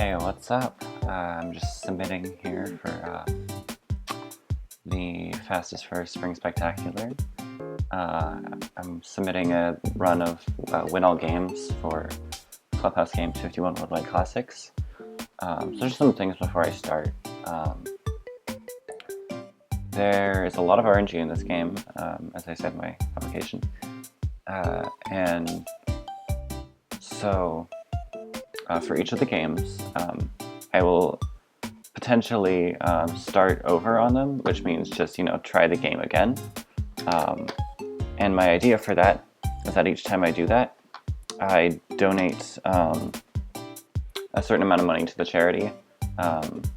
Hey, what's up? I'm just submitting here for the FastestFurs Spring Spectacular. I'm submitting a run of win all games for Clubhouse Games 51 Worldwide Classics. So just some things before I start. There is a lot of RNG in this game, as I said in my application. And so for each of the games, I will potentially start over on them, which means just, try the game again. And my idea for that is that each time I do that, I donate a certain amount of money to the charity. And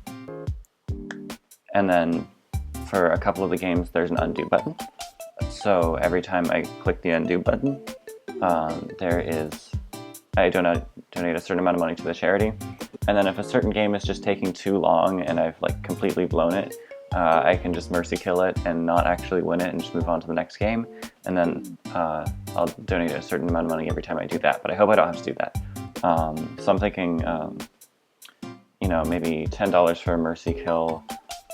then for a couple of the games, there's an undo button. So every time I click the undo button, I donate a certain amount of money to the charity. And then if a certain game is just taking too long and I've completely blown it, I can just mercy kill it and not actually win it and just move on to the next game. And then I'll donate a certain amount of money every time I do that. But I hope I don't have to do that. So I'm thinking, maybe $10 for a mercy kill,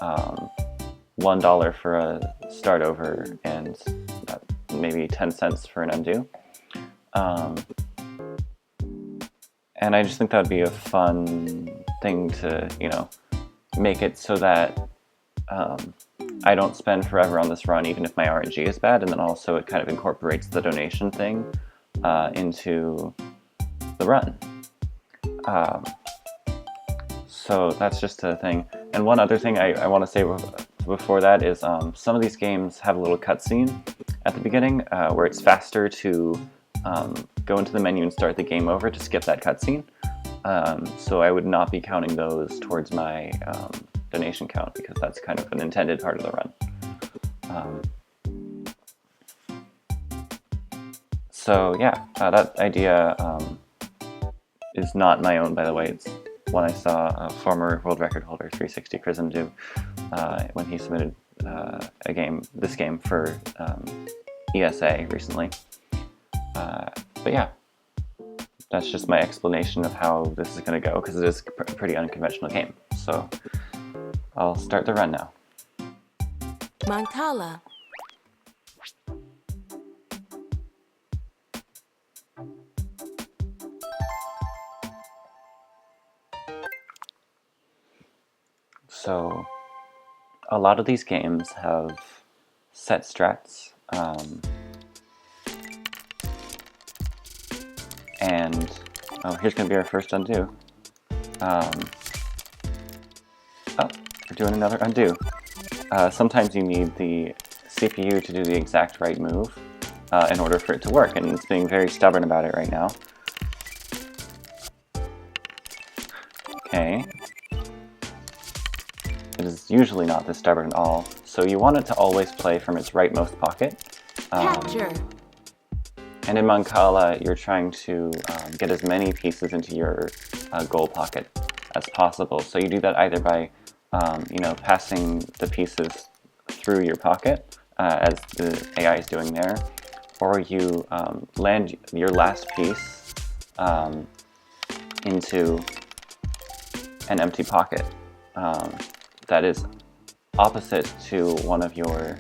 $1 for a start over, and maybe 10 cents for an undo. And I just think that would be a fun thing to, make it so that I don't spend forever on this run, even if my RNG is bad, and then also it kind of incorporates the donation thing into the run. So that's just a thing. And one other thing I want to say before that is some of these games have a little cutscene at the beginning where it's faster to go into the menu and start the game over to skip that cutscene. So I would not be counting those towards my donation count, because that's kind of an intended part of the run. So yeah, that idea is not my own, by the way. It's one I saw a former world record holder 360 Chrism do when he submitted this game for ESA recently. But yeah, that's just my explanation of how this is going to go, because it is a pretty unconventional game. So I'll start the run now. Mancala. So a lot of these games have set strats. And here's going to be our first undo. We're doing another undo. Sometimes you need the CPU to do the exact right move in order for it to work, and it's being very stubborn about it right now. Okay. It is usually not this stubborn at all, so you want it to always play from its rightmost pocket. Capture. And in Mancala, you're trying to get as many pieces into your goal pocket as possible. So you do that either by, passing the pieces through your pocket, as the AI is doing there, or you land your last piece into an empty pocket that is opposite to one of your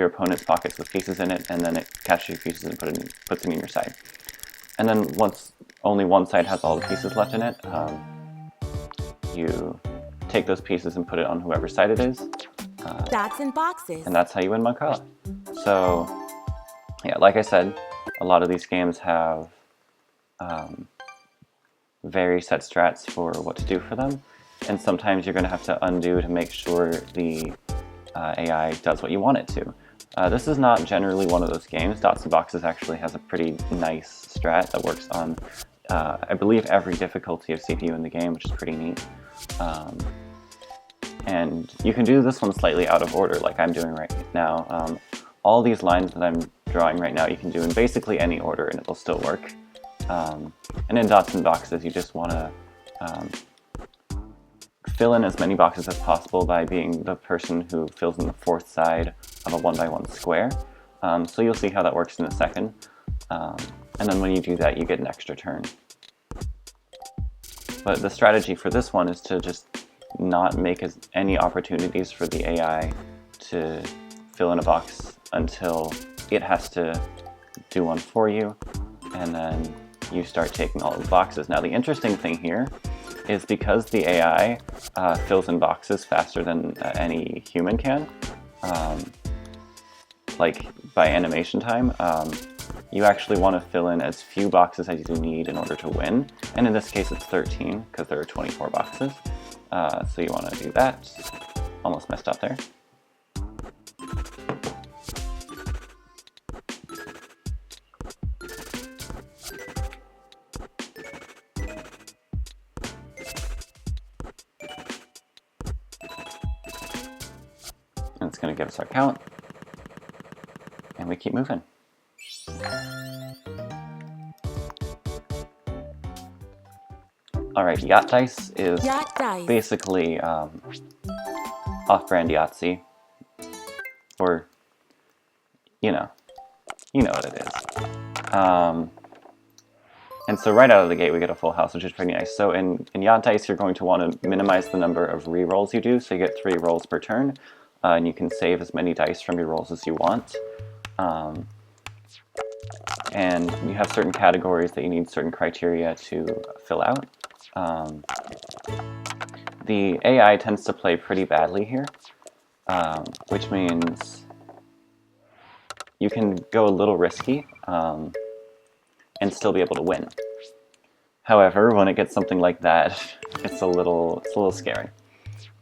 opponent's pockets with pieces in it, and then it catches your pieces and puts them in your side. And then once only one side has all the pieces left in it, you take those pieces and put it on whoever's side it is. Dots and boxes. And that's how you win Mancala. So, yeah, like I said, a lot of these games have very set strats for what to do for them, and sometimes you're going to have to undo to make sure the AI does what you want it to. This is not generally one of those games. Dots and Boxes actually has a pretty nice strat that works on, I believe, every difficulty of CPU in the game, which is pretty neat. And you can do this one slightly out of order, like I'm doing right now. All these lines that I'm drawing right now, you can do in basically any order, and it'll still work. And in Dots and Boxes, you just want to fill in as many boxes as possible by being the person who fills in the fourth side of a 1x1 square. So you'll see how that works in a second. and then when you do that, you get an extra turn. But the strategy for this one is to just not make any opportunities for the AI to fill in a box until it has to do one for you, and then you start taking all the boxes. Now the interesting thing here is because the AI fills in boxes faster than any human can, like by animation time, you actually want to fill in as few boxes as you need in order to win. And in this case it's 13 because there are 24 boxes. So you want to do that. Almost messed up there. And it's going to give us our count. And we keep moving. Alright, Yacht Dice is Yacht Dice. basically off-brand Yahtzee. Or, you know what it is. And so right out of the gate we get a full house, which is pretty nice. So in Yacht Dice you're going to want to minimize the number of re-rolls you do, so you get 3 rolls per turn. And you can save as many dice from your rolls as you want. And you have certain categories that you need certain criteria to fill out. The AI tends to play pretty badly here, which means you can go a little risky and still be able to win. However, when it gets something like that, it's a little scary.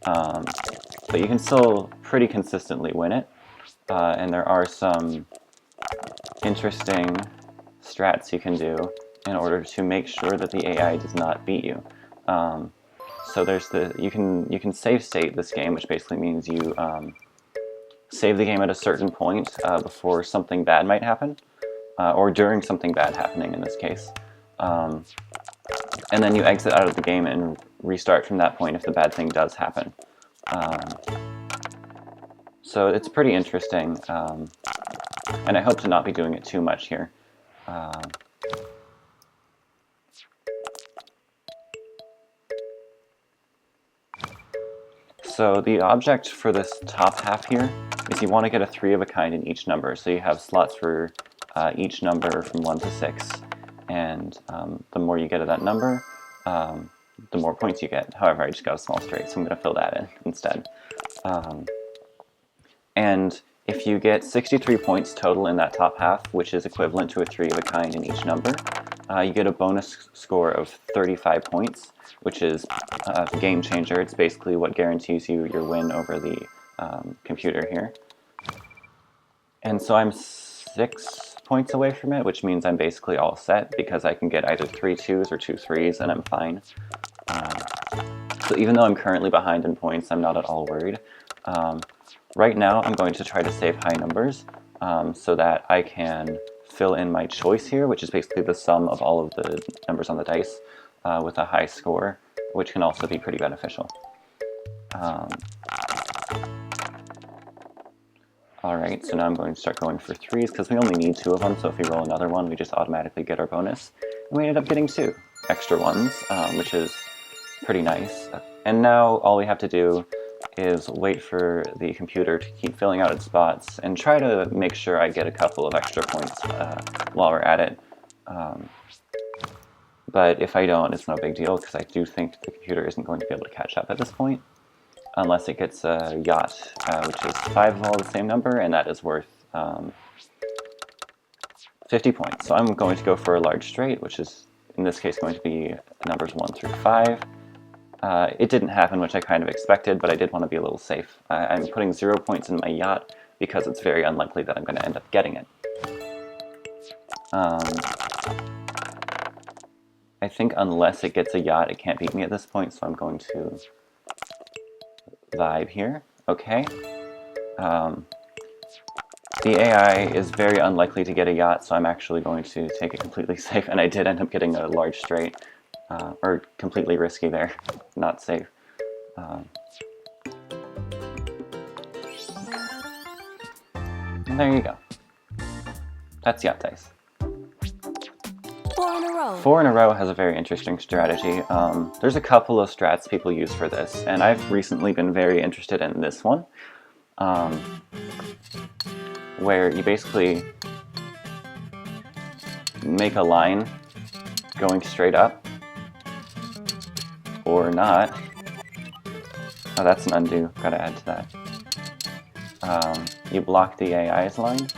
But you can still pretty consistently win it, and there are some interesting strats you can do in order to make sure that the AI does not beat you. So there's you can save state this game, which basically means you save the game at a certain point before something bad might happen, or during something bad happening in this case. And then you exit out of the game and restart from that point if the bad thing does happen. So it's pretty interesting, and I hope to not be doing it too much here. So the object for this top half here is you want to get a 3 of a kind in each number. So you have slots for each number from 1 to 6, and the more you get of that number, the more points you get. However, I just got a small straight, so I'm going to fill that in instead. And if you get 63 points total in that top half, which is equivalent to a 3 of a kind in each number, you get a bonus score of 35 points, which is a game changer. It's basically what guarantees you your win over the computer here. And so I'm 6 points away from it, which means I'm basically all set because I can get either 3 2s or 2 3s and I'm fine. So even though I'm currently behind in points, I'm not at all worried. Right now I'm going to try to save high numbers so that I can fill in my choice here, which is basically the sum of all of the numbers on the dice with a high score, which can also be pretty beneficial. Alright, so now I'm going to start going for 3s because we only need 2 of them, so if we roll another one we just automatically get our bonus. And we ended up getting 2 extra ones, which is pretty nice. And now all we have to do is wait for the computer to keep filling out its spots and try to make sure I get a couple of extra points while we're at it. But if I don't, it's no big deal because I do think the computer isn't going to be able to catch up at this point unless it gets a yacht, which is 5 of all the same number, and that is worth 50 points. So I'm going to go for a large straight, which is in this case going to be numbers 1 through 5. It didn't happen, which I kind of expected, but I did want to be a little safe. I'm putting 0 points in my yacht because it's very unlikely that I'm going to end up getting it. I think unless it gets a yacht, it can't beat me at this point, so I'm going to vibe here. Okay. The AI is very unlikely to get a yacht, so I'm actually going to take it completely safe, and I did end up getting a large straight. Or completely risky there, not safe. And there you go. That's Yacht Dice. 4 in a row. 4 in a row has a very interesting strategy. There's a couple of strats people use for this, and I've recently been very interested in this one, where you basically make a line going straight up, or not. Oh, that's an undo. Gotta add to that. You block the AI's line,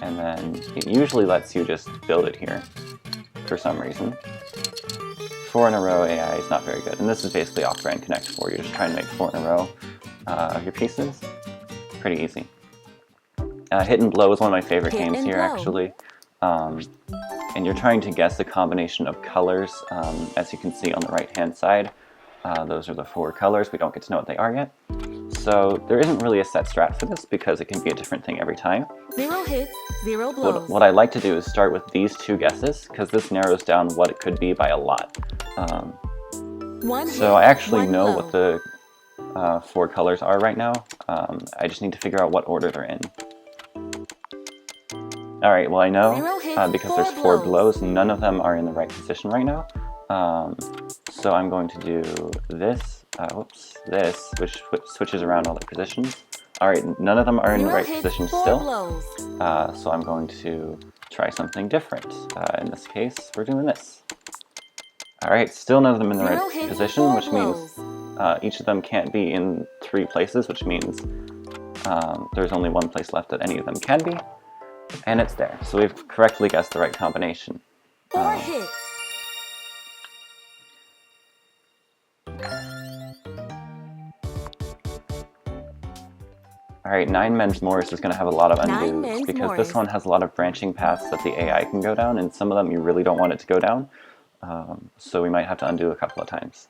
and then it usually lets you just build it here for some reason. 4 in a row AI is not very good, and this is basically off-brand Connect 4. You're just trying to make 4 in a row of your pieces. Pretty easy. Hit and Blow is one of my favorite games here, actually. And you're trying to guess a combination of colors, as you can see on the right-hand side. Those are the 4 colors. We don't get to know what they are yet. So there isn't really a set strat for this because it can be a different thing every time. 0 hits, 0 blows. What I like to do is start with these 2 guesses because this narrows down what it could be by a lot. So I actually know what the 4 colors are right now. I just need to figure out what order they're in. Alright, well I know because there's 4 blows, none of them are in the right position right now. So I'm going to do this, this, which switches around all the positions. Alright, none of them are in the right position still. So I'm going to try something different. In this case, we're doing this. Alright, still none of them in the right position, which means each of them can't be in 3 places, which means there's only 1 place left that any of them can be. And it's there. So we've correctly guessed the right combination. 4 hits. Alright, 9 Men's Morris is going to have a lot of undos because this one has a lot of branching paths that the AI can go down, and some of them you really don't want it to go down. So we might have to undo a couple of times.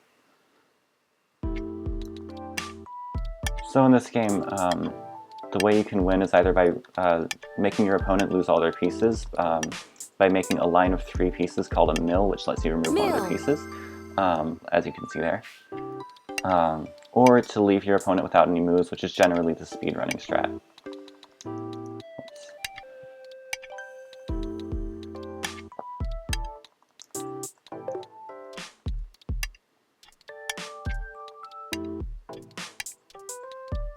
So in this game, the way you can win is either by making your opponent lose all their pieces, by making a line of 3 pieces called a mill, which lets you remove one of the pieces, as you can see there. Or to leave your opponent without any moves, which is generally the speedrunning strat.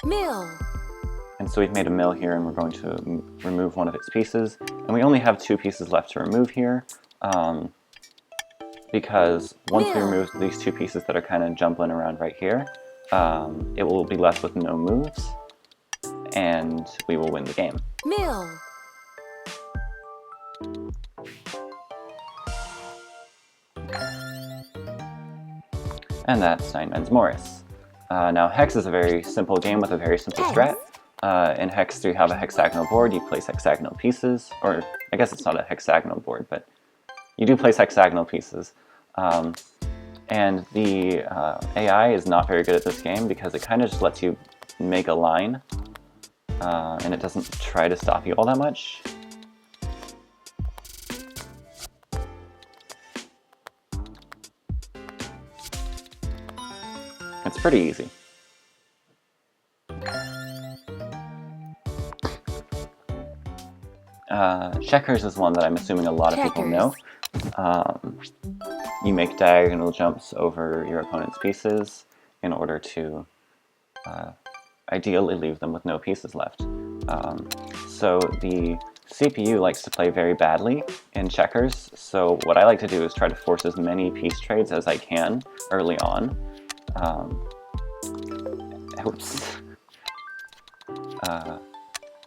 Mill. And so we've made a mill here, and we're going to remove one of its pieces. And we only have 2 pieces left to remove here, because once we remove these 2 pieces that are kind of jumping around right here, it will be left with no moves, and we will win the game. Mill. And that's 9 Men's Morris. Now Hex is a very simple game with a very simple strat. In Hex, you have a hexagonal board, you place hexagonal pieces, or I guess it's not a hexagonal board, but you do place hexagonal pieces. And the AI is not very good at this game because it kind of just lets you make a line, and it doesn't try to stop you all that much. It's pretty easy. Checkers is one that I'm assuming a lot of people know. You make diagonal jumps over your opponent's pieces in order to ideally leave them with no pieces left. So the CPU likes to play very badly in checkers, so what I like to do is try to force as many piece trades as I can early on.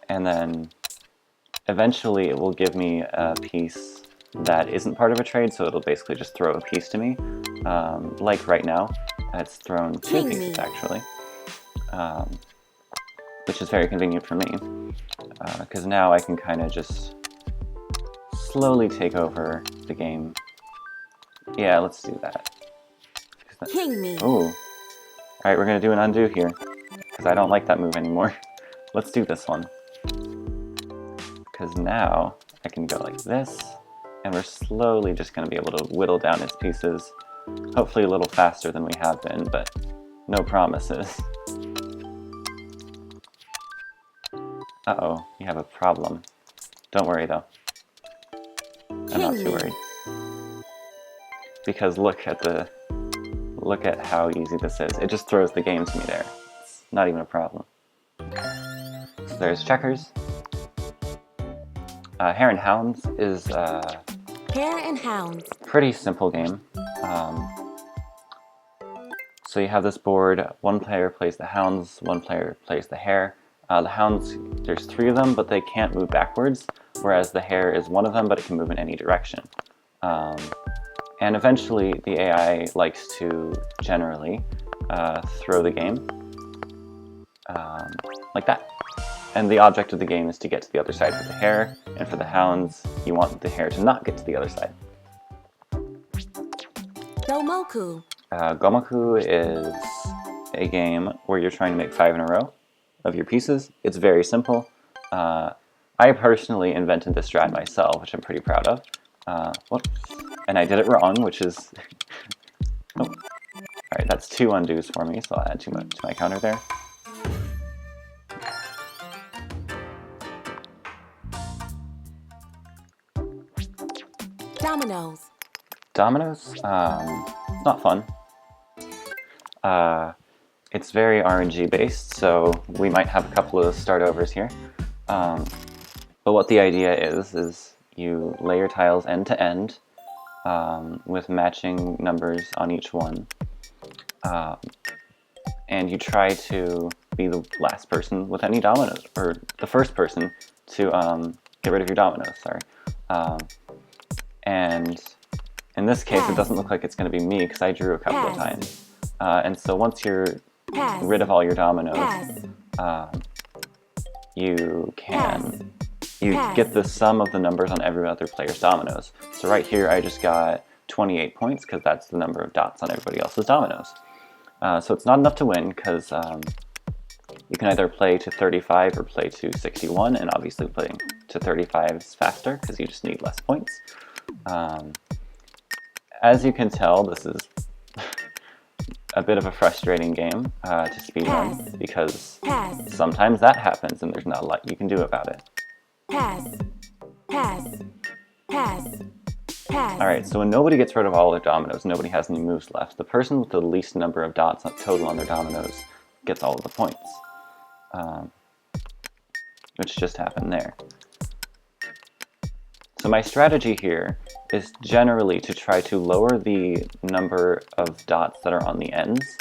And then eventually it will give me a piece that isn't part of a trade, so it'll basically just throw a piece to me. Like right now, it's thrown 2 pieces actually, which is very convenient for me, because now I can kind of just slowly take over the game. Yeah, let's do that. King me. Ooh. Alright, we're going to do an undo here, because I don't like that move anymore. Let's do this one. Because now I can go like this, and we're slowly just going to be able to whittle down its pieces, hopefully a little faster than we have been, but no promises. Uh-oh, you have a problem. Don't worry though. I'm not too worried. because look at how easy this is. It just throws the game to me there. It's not even a problem. So there's checkers. Hare and Hounds is Hare and Hounds. pretty simple game. So you have this board, one player plays the hounds, one player plays the hare. The hounds, there's 3 of them, but they can't move backwards, whereas the hare is one of them, but it can move in any direction. And eventually, the AI likes to generally throw the game like that. And the object of the game is to get to the other side for the hare, and for the hounds, you want the hare to not get to the other side. Gomoku. Gomoku is a game where you're trying to make 5 in a row of your pieces. It's very simple. I personally invented this strat myself, which I'm pretty proud of. Whoops. And I did it wrong, which is... oh. Alright, that's 2 undos for me, so I'll add 2 to my counter there. Dominoes. Dominoes? It's not fun. It's very RNG based, so we might have a couple of start overs here. But what the idea is you lay your tiles end to end with matching numbers on each one. And you try to be the last person with any dominoes, or the first person to get rid of your dominoes, sorry. And in this case, it doesn't look like it's going to be me because I drew a couple of times. And so once you're rid of all your dominoes, you get the sum of the numbers on every other player's dominoes. So right here, I just got 28 points because that's the number of dots on everybody else's dominoes. So it's not enough to win because you can either play to 35 or play to 61, and obviously playing to 35 is faster because you just need less points. As you can tell, this is a bit of a frustrating game to speedrun because sometimes that happens and there's not a lot you can do about it. Alright, so when nobody gets rid of all their dominoes, nobody has any moves left, the person with the least number of dots total on their dominoes gets all of the points. Which just happened there. So my strategy here is generally to try to lower the number of dots that are on the ends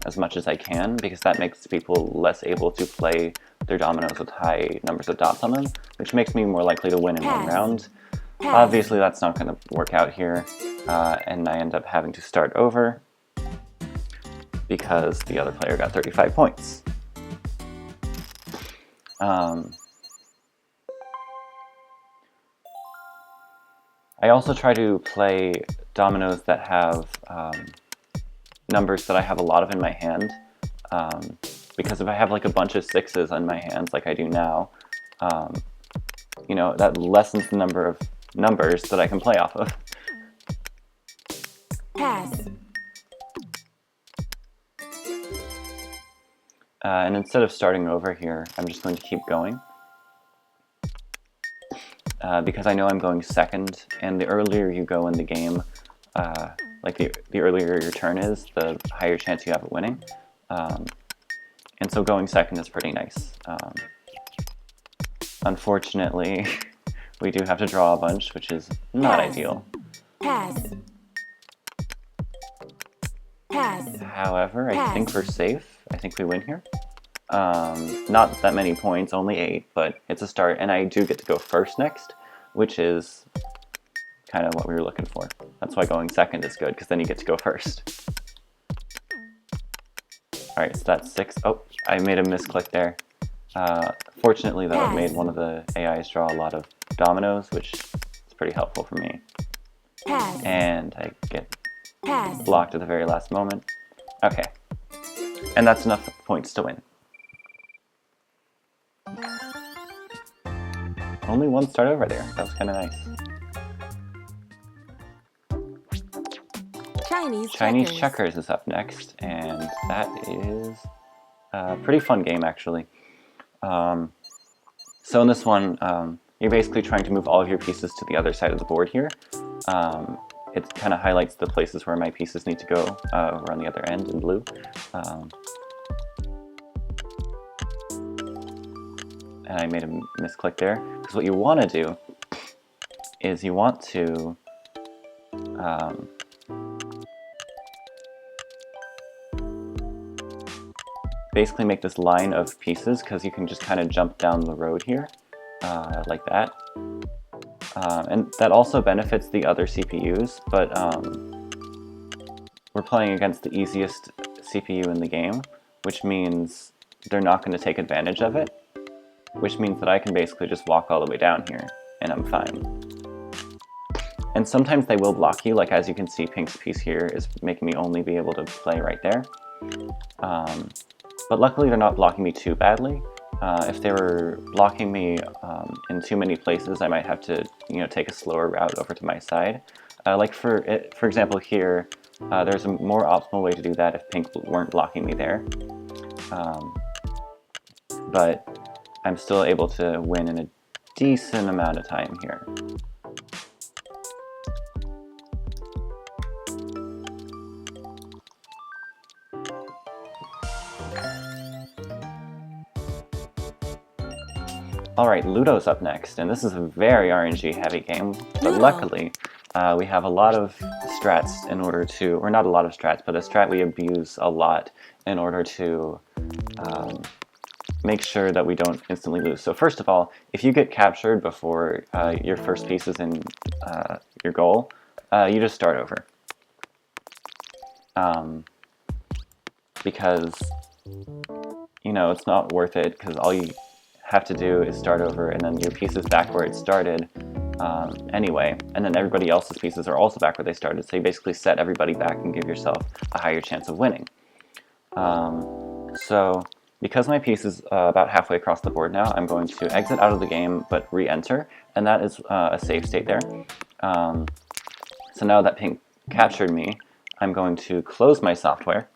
as much as I can, because that makes people less able to play their dominoes with high numbers of dots on them, which makes me more likely to win in one round. Obviously that's not going to work out here, and I end up having to start over because the other player got 35 points. I also try to play dominoes that have numbers that I have a lot of in my hand, because if I have like a bunch of 6s on my hands like I do now, you know, that lessens the number of numbers that I can play off of. And instead of starting over here, I'm just going to keep going. Because I know I'm going second, and the earlier you go in the game, like the earlier your turn is, the higher chance you have of winning. And so going second is pretty nice. Unfortunately, we do have to draw a bunch, which is not ideal. However, I think we're safe. I think we win here. Not that many points, only 8, but it's a start, and I do get to go first next, which is kind of what we were looking for. That's why going second is good, because then you get to go first. Alright, so that's 6. Oh, I made a misclick there. Fortunately, though, it made one of the AIs draw a lot of dominoes, which is pretty helpful for me. And I get blocked at the very last moment. Okay. And that's enough points to win. Only one start over there. That was kind of nice. Chinese checkers is up next, and that is a pretty fun game, actually. So in this one, you're basically trying to move all of your pieces to the other side of the board here. it kind of highlights the places where my pieces need to go over on the other end in blue. And I made a misclick there, because what you want to do is you want to basically make this line of pieces, because you can just kind of jump down the road here like that. And that also benefits the other CPUs, but we're playing against the easiest CPU in the game, which means they're not going to take advantage of it, which means that I can basically just walk all the way down here, and I'm fine. And sometimes they will block you, like as you can see, Pink's piece here is making me only be able to play right there. But luckily they're not blocking me too badly. If they were blocking me in too many places, I might have to, take a slower route over to my side. Like for example here, there's a more optimal way to do that if Pink weren't blocking me there. But I'm still able to win in a decent amount of time here. Alright, Ludo's up next, and this is a very RNG heavy game, but Ludo. luckily we have a lot of strats in order to, or not a lot of strats, but a strat we abuse a lot in order to make sure that we don't instantly lose. So first of all, if you get captured before your first piece is in your goal, you just start over. Because, it's not worth it, because all you have to do is start over, and then your piece is back where it started anyway, and then everybody else's pieces are also back where they started, so you basically set everybody back and give yourself a higher chance of winning. So because my piece is about halfway across the board now, I'm going to exit out of the game but re-enter, and that is a save state there. So now that Pink captured me, I'm going to close my software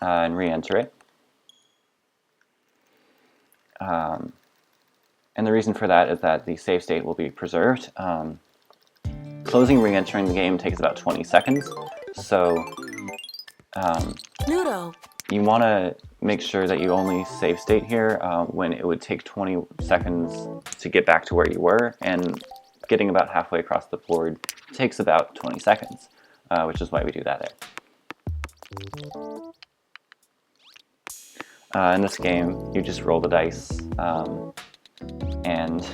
and re-enter it. And the reason for that is that the save state will be preserved. Closing re-entering the game takes about 20 seconds, so Ludo. you want to make sure that you only save state here when it would take 20 seconds to get back to where you were, and getting about halfway across the board takes about 20 seconds, which is why we do that there. In this game, you just roll the dice and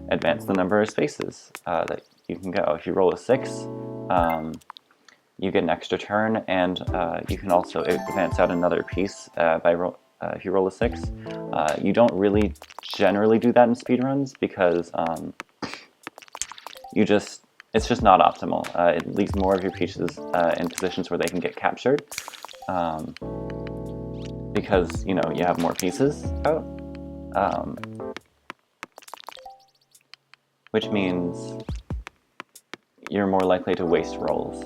advance the number of spaces that you can go. If you roll a 6, you get an extra turn, and you can also advance out another piece if you roll a 6. You don't really generally do that in speedruns because it's just not optimal. It leaves more of your pieces in positions where they can get captured. Because, you have more pieces out. Which means you're more likely to waste rolls.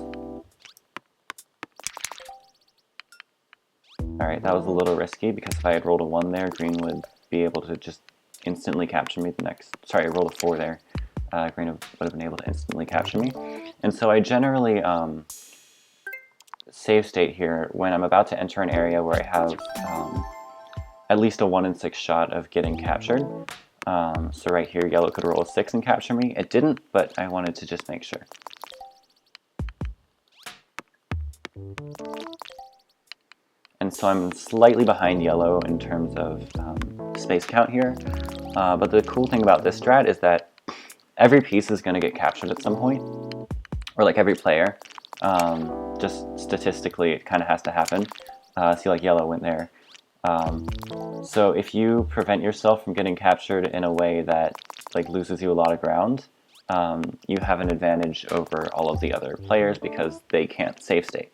Alright, that was a little risky, because if I had rolled a 1 there, green would be able to just instantly capture me the next... Sorry, I rolled a 4 there. Green would have been able to instantly capture me. And so I generally save state here when I'm about to enter an area where I have at least a 1 in 6 shot of getting captured. So right here, yellow could roll a 6 and capture me. It didn't, but I wanted to just make sure. And so I'm slightly behind yellow in terms of space count here. But the cool thing about this strat is that every piece is going to get captured at some point, or like every player. Just statistically, it kind of has to happen. See, like yellow went there. So if you prevent yourself from getting captured in a way that like loses you a lot of ground, you have an advantage over all of the other players because they can't save state.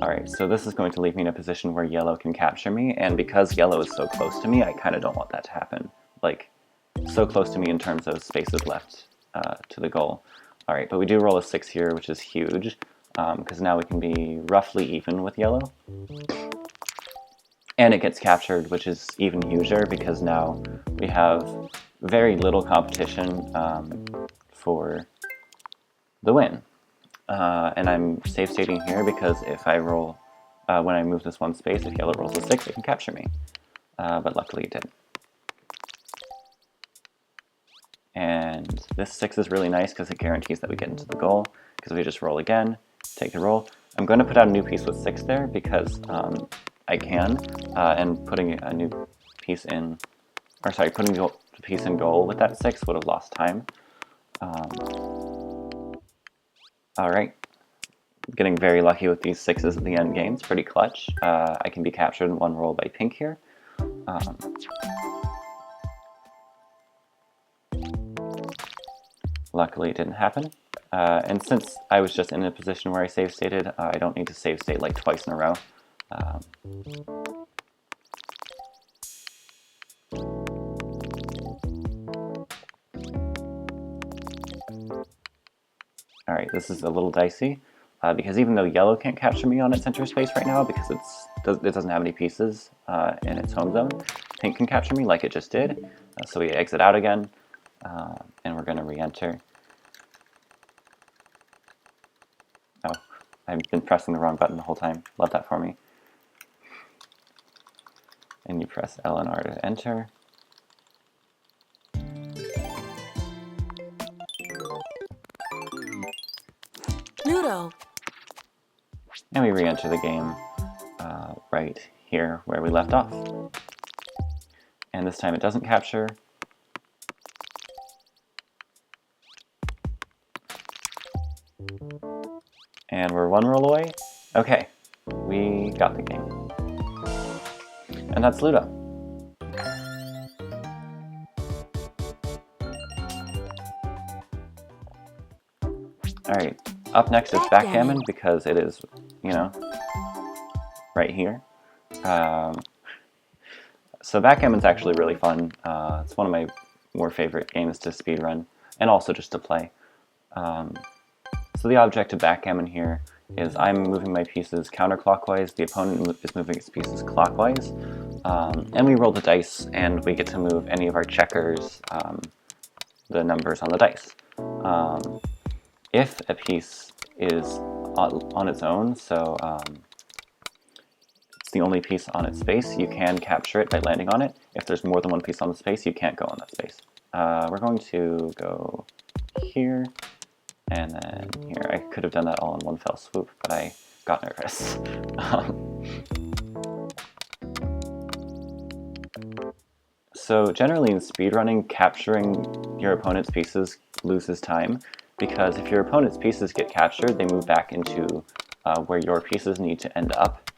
Alright, so this is going to leave me in a position where yellow can capture me, and because yellow is so close to me, I kind of don't want that to happen. Like, so close to me in terms of spaces left to the goal. Alright, but we do roll a 6 here, which is huge, because now we can be roughly even with yellow. And it gets captured, which is even huger, because now we have very little competition for the win. And I'm safe stating here because if I roll, when I move this one space, if yellow rolls a 6, it can capture me. But luckily it didn't. And this 6 is really nice because it guarantees that we get into the goal, because we just roll again, take the roll. I'm going to put out a new piece with 6 there because I can, and putting a new piece in, or sorry, putting the piece in goal with that 6 would have lost time. Alright, getting very lucky with these 6s at the end game. It's pretty clutch. I can be captured in one roll by pink here. Luckily it didn't happen. And since I was just in a position where I save stated, I don't need to save state like twice in a row. Alright, this is a little dicey, because even though yellow can't capture me on its center space right now because it doesn't have any pieces in its home zone, pink can capture me like it just did. So we exit out again, and we're going to re-enter. Oh, I've been pressing the wrong button the whole time. Love that for me. And you press L and R to enter. Ludo. And we re-enter the game right here where we left off. And this time it doesn't capture. And we're one roll away. Okay, we got the game. And that's Ludo. Alright, up next is backgammon because it is, you know, right here. So backgammon's actually really fun. It's one of my more favorite games to speedrun, and also just to play. So the object of backgammon here is I'm moving my pieces counterclockwise, the opponent is moving its pieces clockwise, and we roll the dice and we get to move any of our checkers, the numbers on the dice. If a piece is on its own, so it's the only piece on its space, you can capture it by landing on it. If there's more than one piece on the space, you can't go on that space. We're going to go here, and then here. I could have done that all in one fell swoop, but I got nervous. So generally in speedrunning, capturing your opponent's pieces loses time, because if your opponent's pieces get captured, they move back into where your pieces need to end up,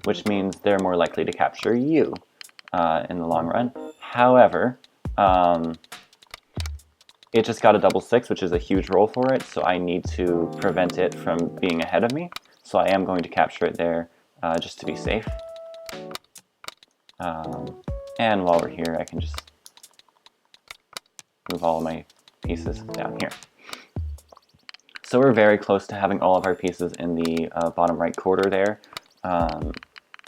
which means they're more likely to capture you in the long run. However, it just got a double 6, which is a huge roll for it, so I need to prevent it from being ahead of me. So I am going to capture it there just to be safe. And while we're here, I can just move all of my pieces down here. So we're very close to having all of our pieces in the bottom right quarter there,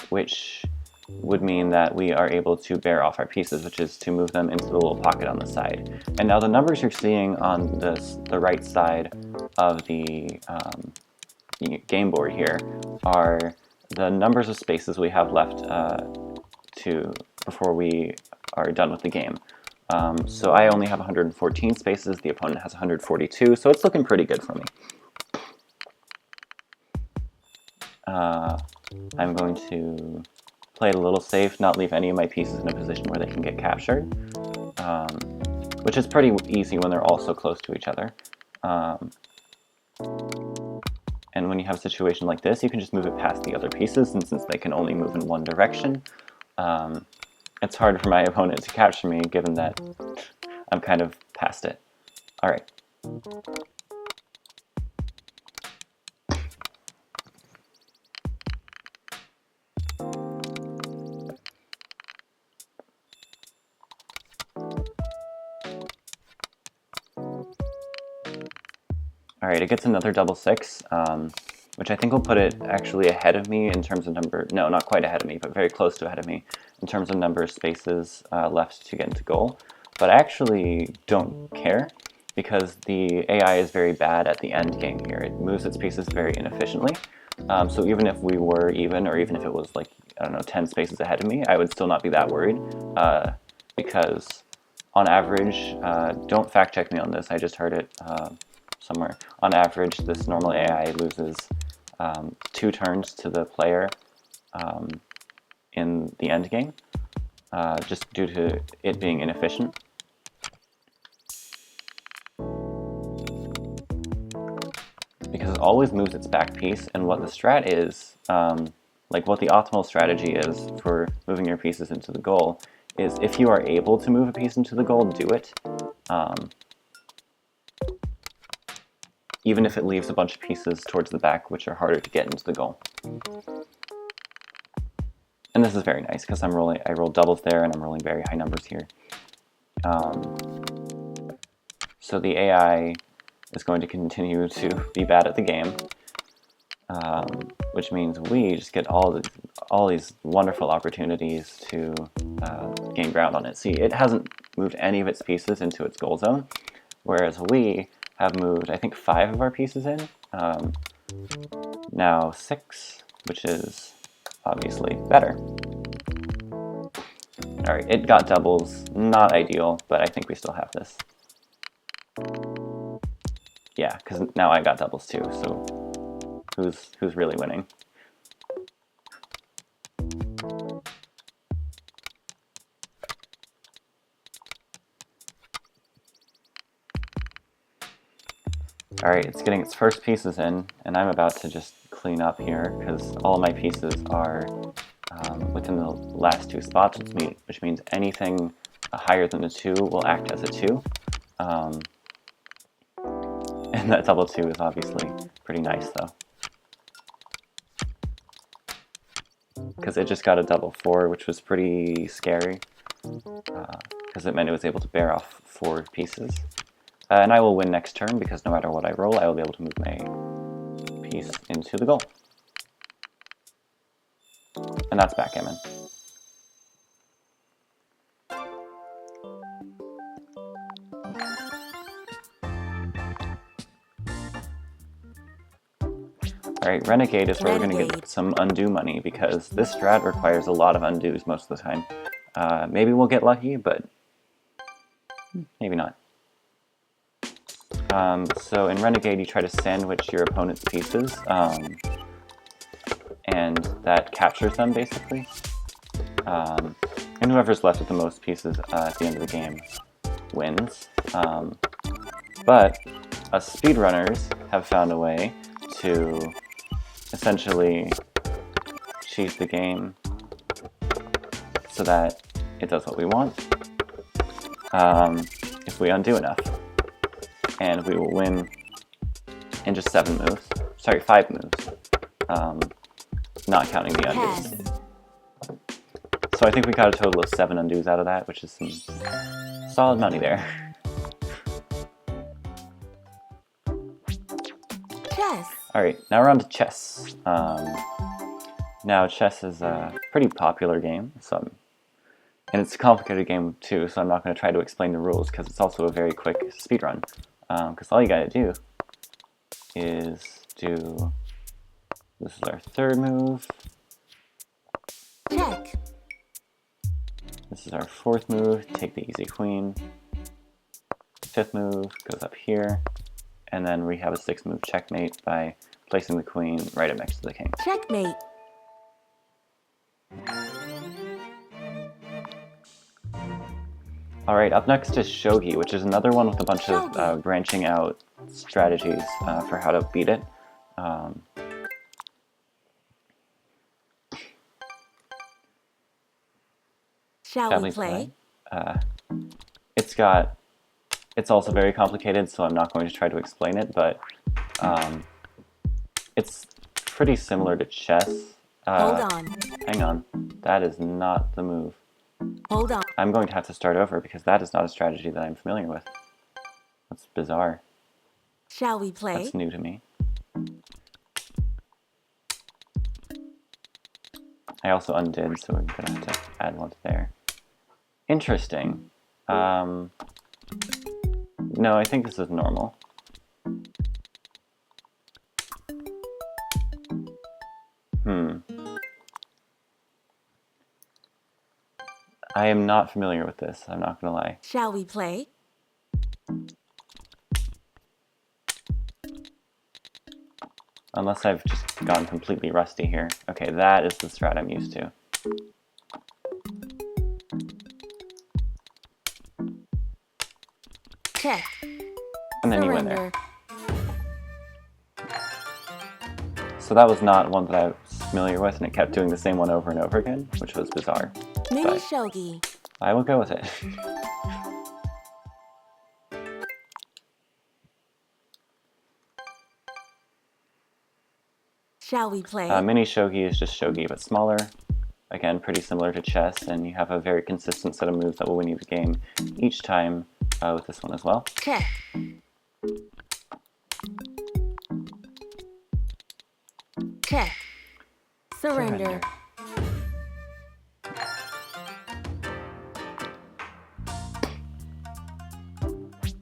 which would mean that we are able to bear off our pieces, which is to move them into the little pocket on the side. And now the numbers you're seeing on the right side of the game board here are the numbers of spaces we have left before we are done with the game. So I only have 114 spaces, the opponent has 142, so it's looking pretty good for me. I'm going to play it a little safe, not leave any of my pieces in a position where they can get captured, which is pretty easy when they're all so close to each other. And when you have a situation like this, you can just move it past the other pieces, and since they can only move in one direction, it's hard for my opponent to capture me, given that I'm kind of past it. Alright. Alright, it gets another double 6. which I think will put it actually ahead of me in terms of number, no, not quite ahead of me, but very close to ahead of me in terms of number of spaces left to get into goal. But I actually don't care, because the AI is very bad at the end game here. It moves its pieces very inefficiently. So even if we were even, or even if it was like, I don't know, 10 spaces ahead of me, I would still not be that worried, because on average, don't fact check me on this, I just heard it somewhere. On average, this normal AI loses 2 turns to the player in the end game, just due to it being inefficient. Because it always moves its back piece, and what the strat is, like what the optimal strategy is for moving your pieces into the goal, is if you are able to move a piece into the goal, do it. Even if it leaves a bunch of pieces towards the back, which are harder to get into the goal. And this is very nice, because I rolled doubles there, and I'm rolling very high numbers here. So the AI is going to continue to be bad at the game, which means we just get all these wonderful opportunities to gain ground on it. See, it hasn't moved any of its pieces into its goal zone, whereas we have moved, I think, 5 of our pieces in. Now 6, which is obviously better. Alright, it got doubles. Not ideal, but I think we still have this. Yeah, because now I got doubles too, so who's really winning? Alright, it's getting its first pieces in, and I'm about to just clean up here, because all my pieces are within the last 2 spots, which means anything higher than a 2 will act as a 2. And that double 2 is obviously pretty nice, though. Because it just got a double 4, which was pretty scary, because it meant it was able to bear off 4 pieces. And I will win next turn, because no matter what I roll, I will be able to move my piece into the goal. And that's backgammon. Alright, Renegade is where we're going to get some undo money, because this strat requires a lot of undos most of the time. Maybe we'll get lucky, but maybe not. So in Renegade, you try to sandwich your opponent's pieces, and that captures them, basically. And whoever's left with the most pieces at the end of the game wins. But us speedrunners have found a way to essentially cheat the game so that it does what we want, if we undo enough. And we will win in just 7 moves. Sorry, 5 moves. Not counting the undos. So I think we got a total of 7 undos out of that, which is some solid money there. Chess. Alright, now we're on to chess. Now chess is a pretty popular game, and it's a complicated game too, so I'm not going to try to explain the rules, because it's also a very quick speedrun. Because all you gotta do is do, this is our 3rd move, Check. this is our 4th move, take the easy queen, 5th move goes up here, and then we have a 6th move checkmate by placing the queen right up next to the king. Checkmate. Alright, up next is shogi, which is another one with a bunch of branching out strategies for how to beat it. Shall we play? It's also very complicated, so I'm not going to try to explain it, but it's pretty similar to chess. Hold on. Hang on, that is not the move. Hold on. I'm going to have to start over, because that is not a strategy that I'm familiar with. That's bizarre. Shall we play? That's new to me. I also undid, so we're gonna have to add one there. Interesting. No, I think this is normal. I am not familiar with this, I'm not gonna lie. Shall we play? Unless I've just gone completely rusty here. Okay, that is the strat I'm used to. Check. And then you win Surrender. there. So that was not one that I was familiar with, and it kept doing the same one over and over again, which was bizarre. Mini But shogi. I will go with it. Shall we play? Mini shogi is just shogi, but smaller. Again, pretty similar to chess, and you have a very consistent set of moves that will win you the game each time with this one as well. Check. Check. Surrender.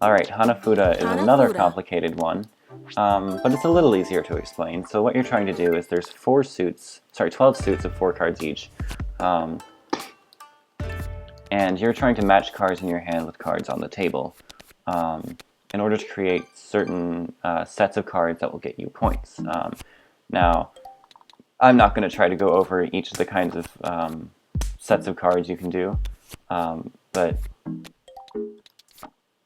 Alright, Hanafuda is another Hanafuda. complicated one, but it's a little easier to explain. So what you're trying to do is there's 12 suits of 4 cards each, and you're trying to match cards in your hand with cards on the table in order to create certain sets of cards that will get you points. Now, I'm not going to try to go over each of the kinds of sets of cards you can do, but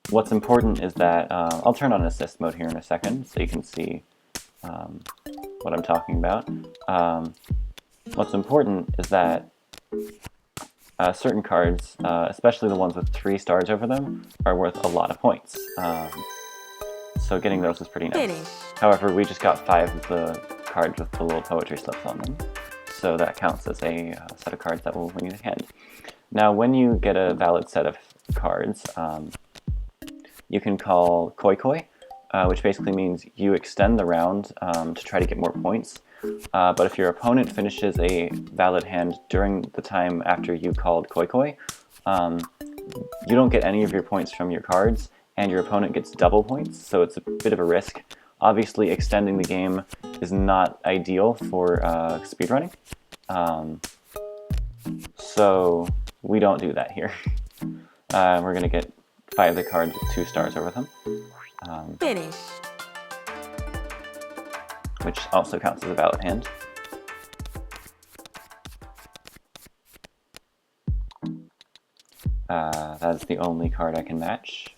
what's important is that, I'll turn on assist mode here in a second so you can see what I'm talking about. What's important is that certain cards, especially the ones with 3 stars over them, are worth a lot of points. So getting those is pretty nice. Finish. However, we just got 5 of the cards with the little poetry slips on them, so that counts as a set of cards that will win you the hand. Now, when you get a valid set of cards, you can call koi koi, which basically means you extend the round to try to get more points. But if your opponent finishes a valid hand during the time after you called koi koi, you don't get any of your points from your cards, and your opponent gets double points, so it's a bit of a risk. Obviously, extending the game is not ideal for speedrunning, so we don't do that here. We're going to get 5 of the cards with 2 stars over them. Finish. Which also counts as a valid hand. That is the only card I can match.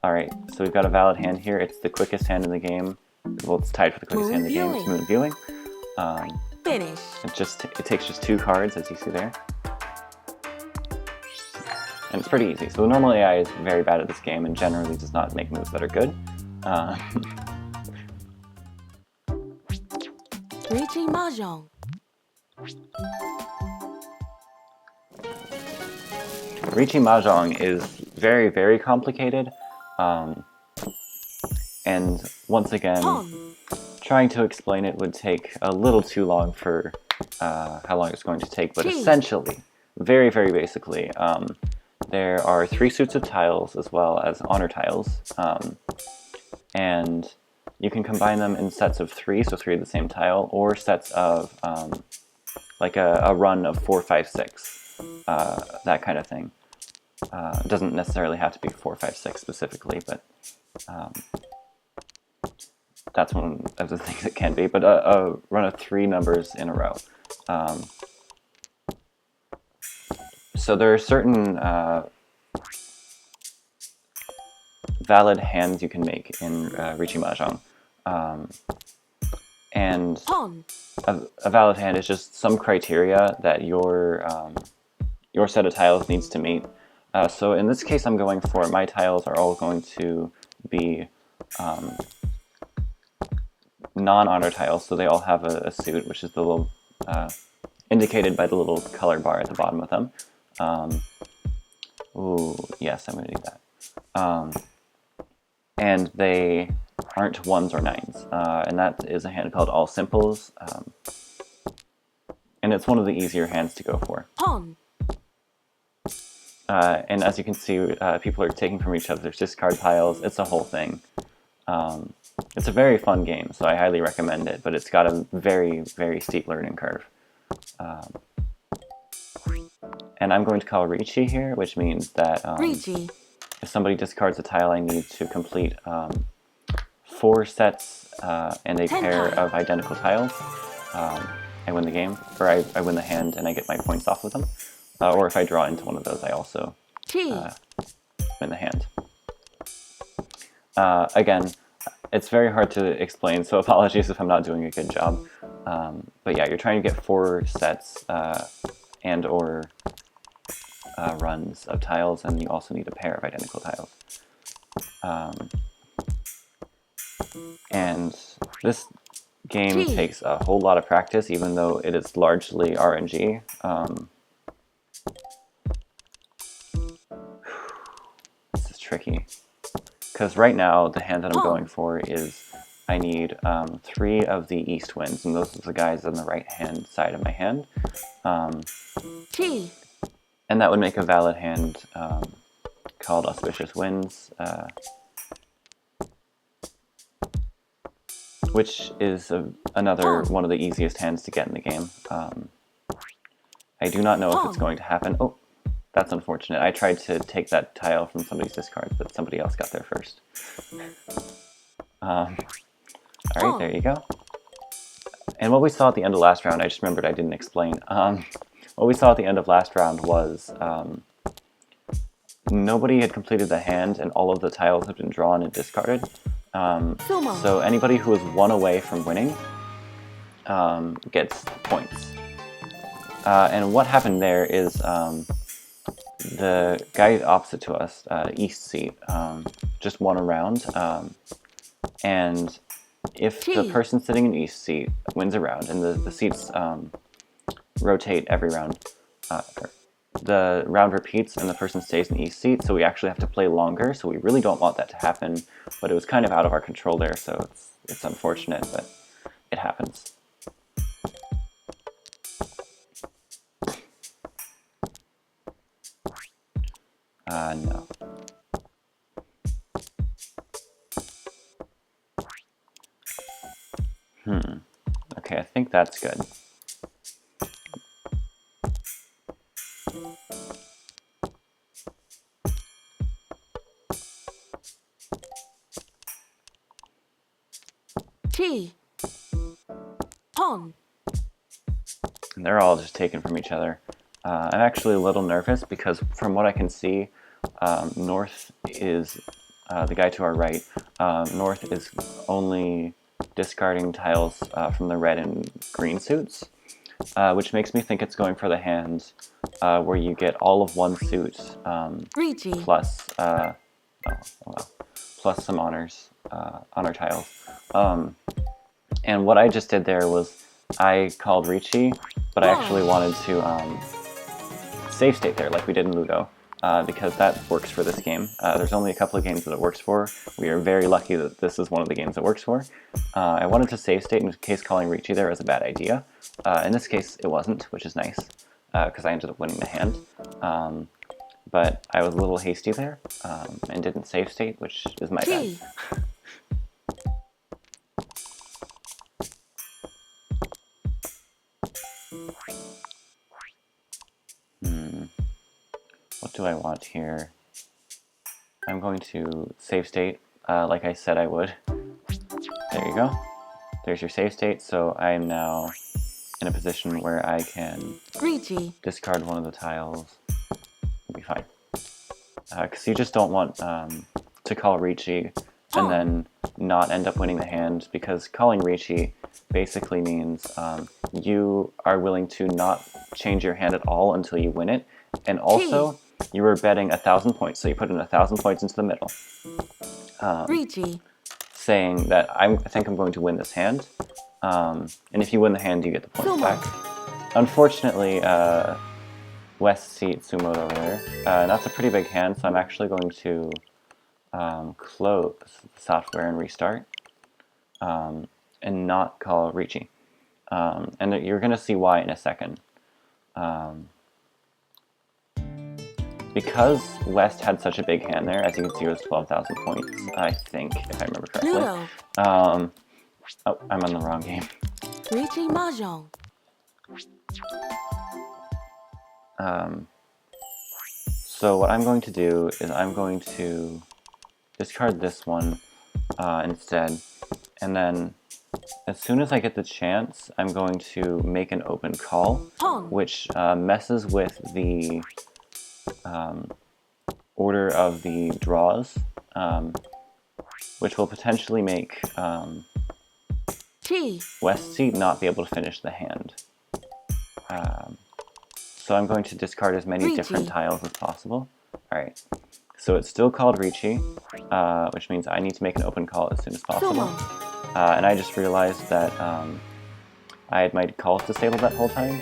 Alright, so we've got a valid hand here. It's the quickest hand in the game. Well, it's tied for the quickest hand in the game. It's Moon Viewing. Finish. It takes just 2 cards, as you see there. And it's pretty easy. So the normal AI is very bad at this game and generally does not make moves that are good. Reaching Mahjong. Reaching Mahjong is very, very complicated. And once again, trying to explain it would take a little too long for how long it's going to take. But essentially, very, very basically, there are 3 suits of tiles as well as honor tiles, and you can combine them in sets of 3, so 3 of the same tile, or sets of like a run of 4, 5, 6, that kind of thing. It doesn't necessarily have to be 4, 5, 6 specifically, but that's one of the things it can be. But a run of 3 numbers in a row. So there are certain valid hands you can make in Reaching Mahjong. And a valid hand is just some criteria that your set of tiles needs to meet. So in this case I'm going for, my tiles are all going to be non-honor tiles, so they all have a suit, which is the little, indicated by the little color bar at the bottom of them. Ooh, yes, I'm going to do that. And they aren't ones or nines, and that is a hand called All Simples, and it's one of the easier hands to go for. Pawn. And as you can see, people are taking from each other's discard piles. It's a whole thing. It's a very fun game, so I highly recommend it, but it's got a very, very steep learning curve. And I'm going to call Ricci here, which means that if somebody discards a tile, I need to complete 4 sets and a pair of identical tiles. I win the game, or I win the hand and I get my points off of them. Or if I draw into one of those, I also win the hand. Again, it's very hard to explain, so apologies if I'm not doing a good job. But yeah, you're trying to get 4 sets and or runs of tiles, and you also need a pair of identical tiles. And this game takes a whole lot of practice, even though it is largely RNG. This is tricky, because right now the hand that I'm going for is I need 3 of the east winds, and those are the guys on the right hand side of my hand. And that would make a valid hand called Auspicious Winds, which is another one of the easiest hands to get in the game. I do not know if it's going to happen. Oh, that's unfortunate. I tried to take that tile from somebody's discard, but somebody else got there first. Alright, there you go. And what we saw at the end of last round, I just remembered I didn't explain. What we saw at the end of last round was nobody had completed the hand and all of the tiles had been drawn and discarded. So anybody who is 1 away from winning gets points. And what happened there is the guy opposite to us, East Seat, just won a round. And if the person sitting in East Seat wins a round, and the seats rotate every round, the round repeats and the person stays in East Seat, so we actually have to play longer, so we really don't want that to happen, but it was kind of out of our control there, so it's unfortunate, but it happens. No. Okay, I think that's good. Pawn. And they're all just taken from each other. I'm actually a little nervous because from what I can see, North is, the guy to our right, North is only discarding tiles from the red and green suits, which makes me think it's going for the hand where you get all of one suit plus, plus some honor tiles. And what I just did there was I called Ricci, but I actually wanted to save state there like we did in Ludo, because that works for this game. There's only a couple of games that it works for. We are very lucky that this is one of the games it works for. I wanted to save state in case calling Ricci there was a bad idea. In this case, it wasn't, which is nice, because I ended up winning the hand. But I was a little hasty there, and didn't save state, which is my bad. What do I want here? I'm going to save state, like I said I would. There you go. There's your save state, so I am now in a position where I can discard one of the tiles. It'll be fine. Because you just don't want to call Ricci and then not end up winning the hand, because calling Ricci basically means you are willing to not change your hand at all until you win it, and also you were betting 1,000 points, so you put in 1,000 points into the middle, saying that I think I'm going to win this hand, and if you win the hand, you get the points back. Unfortunately, West Seat Sumoed over there, and that's a pretty big hand, so I'm actually going to close the software and restart. and not call Ricci. And you're going to see why in a second. Because West had such a big hand there, as you can see, it was 12,000 points, I think, if I remember correctly. Ludo. Oh, I'm on the wrong game. Ricci Mahjong. So what I'm going to do is I'm going to discard this one instead, and then as soon as I get the chance, I'm going to make an open call, which messes with the order of the draws, which will potentially make West's seat not be able to finish the hand. So I'm going to discard as many different tiles as possible. Alright, so it's still called Ricci, which means I need to make an open call as soon as possible. And I just realized that I had my calls disabled that whole time.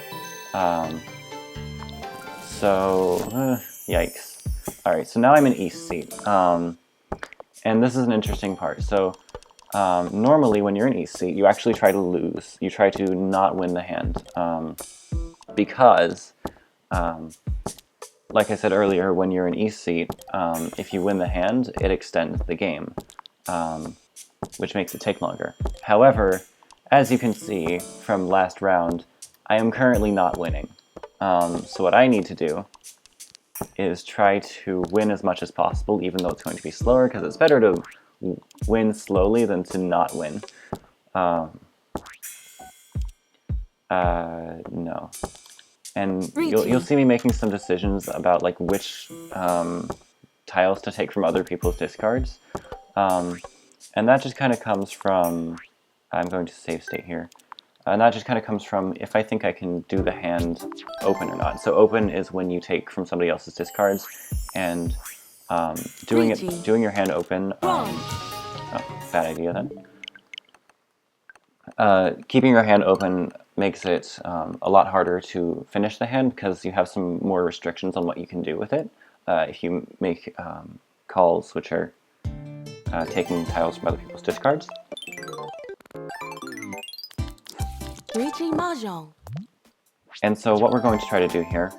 Yikes. Alright, so now I'm in East seat. And this is an interesting part. So normally when you're in East seat, you actually try to lose. You try to not win the hand. Because, like I said earlier, when you're in East seat, if you win the hand, it extends the game, which makes it take longer. However, as you can see from last round, I am currently not winning. So what I need to do is try to win as much as possible, even though it's going to be slower, because it's better to win slowly than to not win. No. And you'll see me making some decisions about like which tiles to take from other people's discards. And that just kind of comes from, I'm going to save state here, and that just kind of comes from if I think I can do the hand open or not. So open is when you take from somebody else's discards, and doing your hand open, bad idea then. Keeping your hand open makes it a lot harder to finish the hand because you have some more restrictions on what you can do with it. If you make calls which are taking tiles from other people's discards. Ricci Mahjong. And so what we're going to try to do here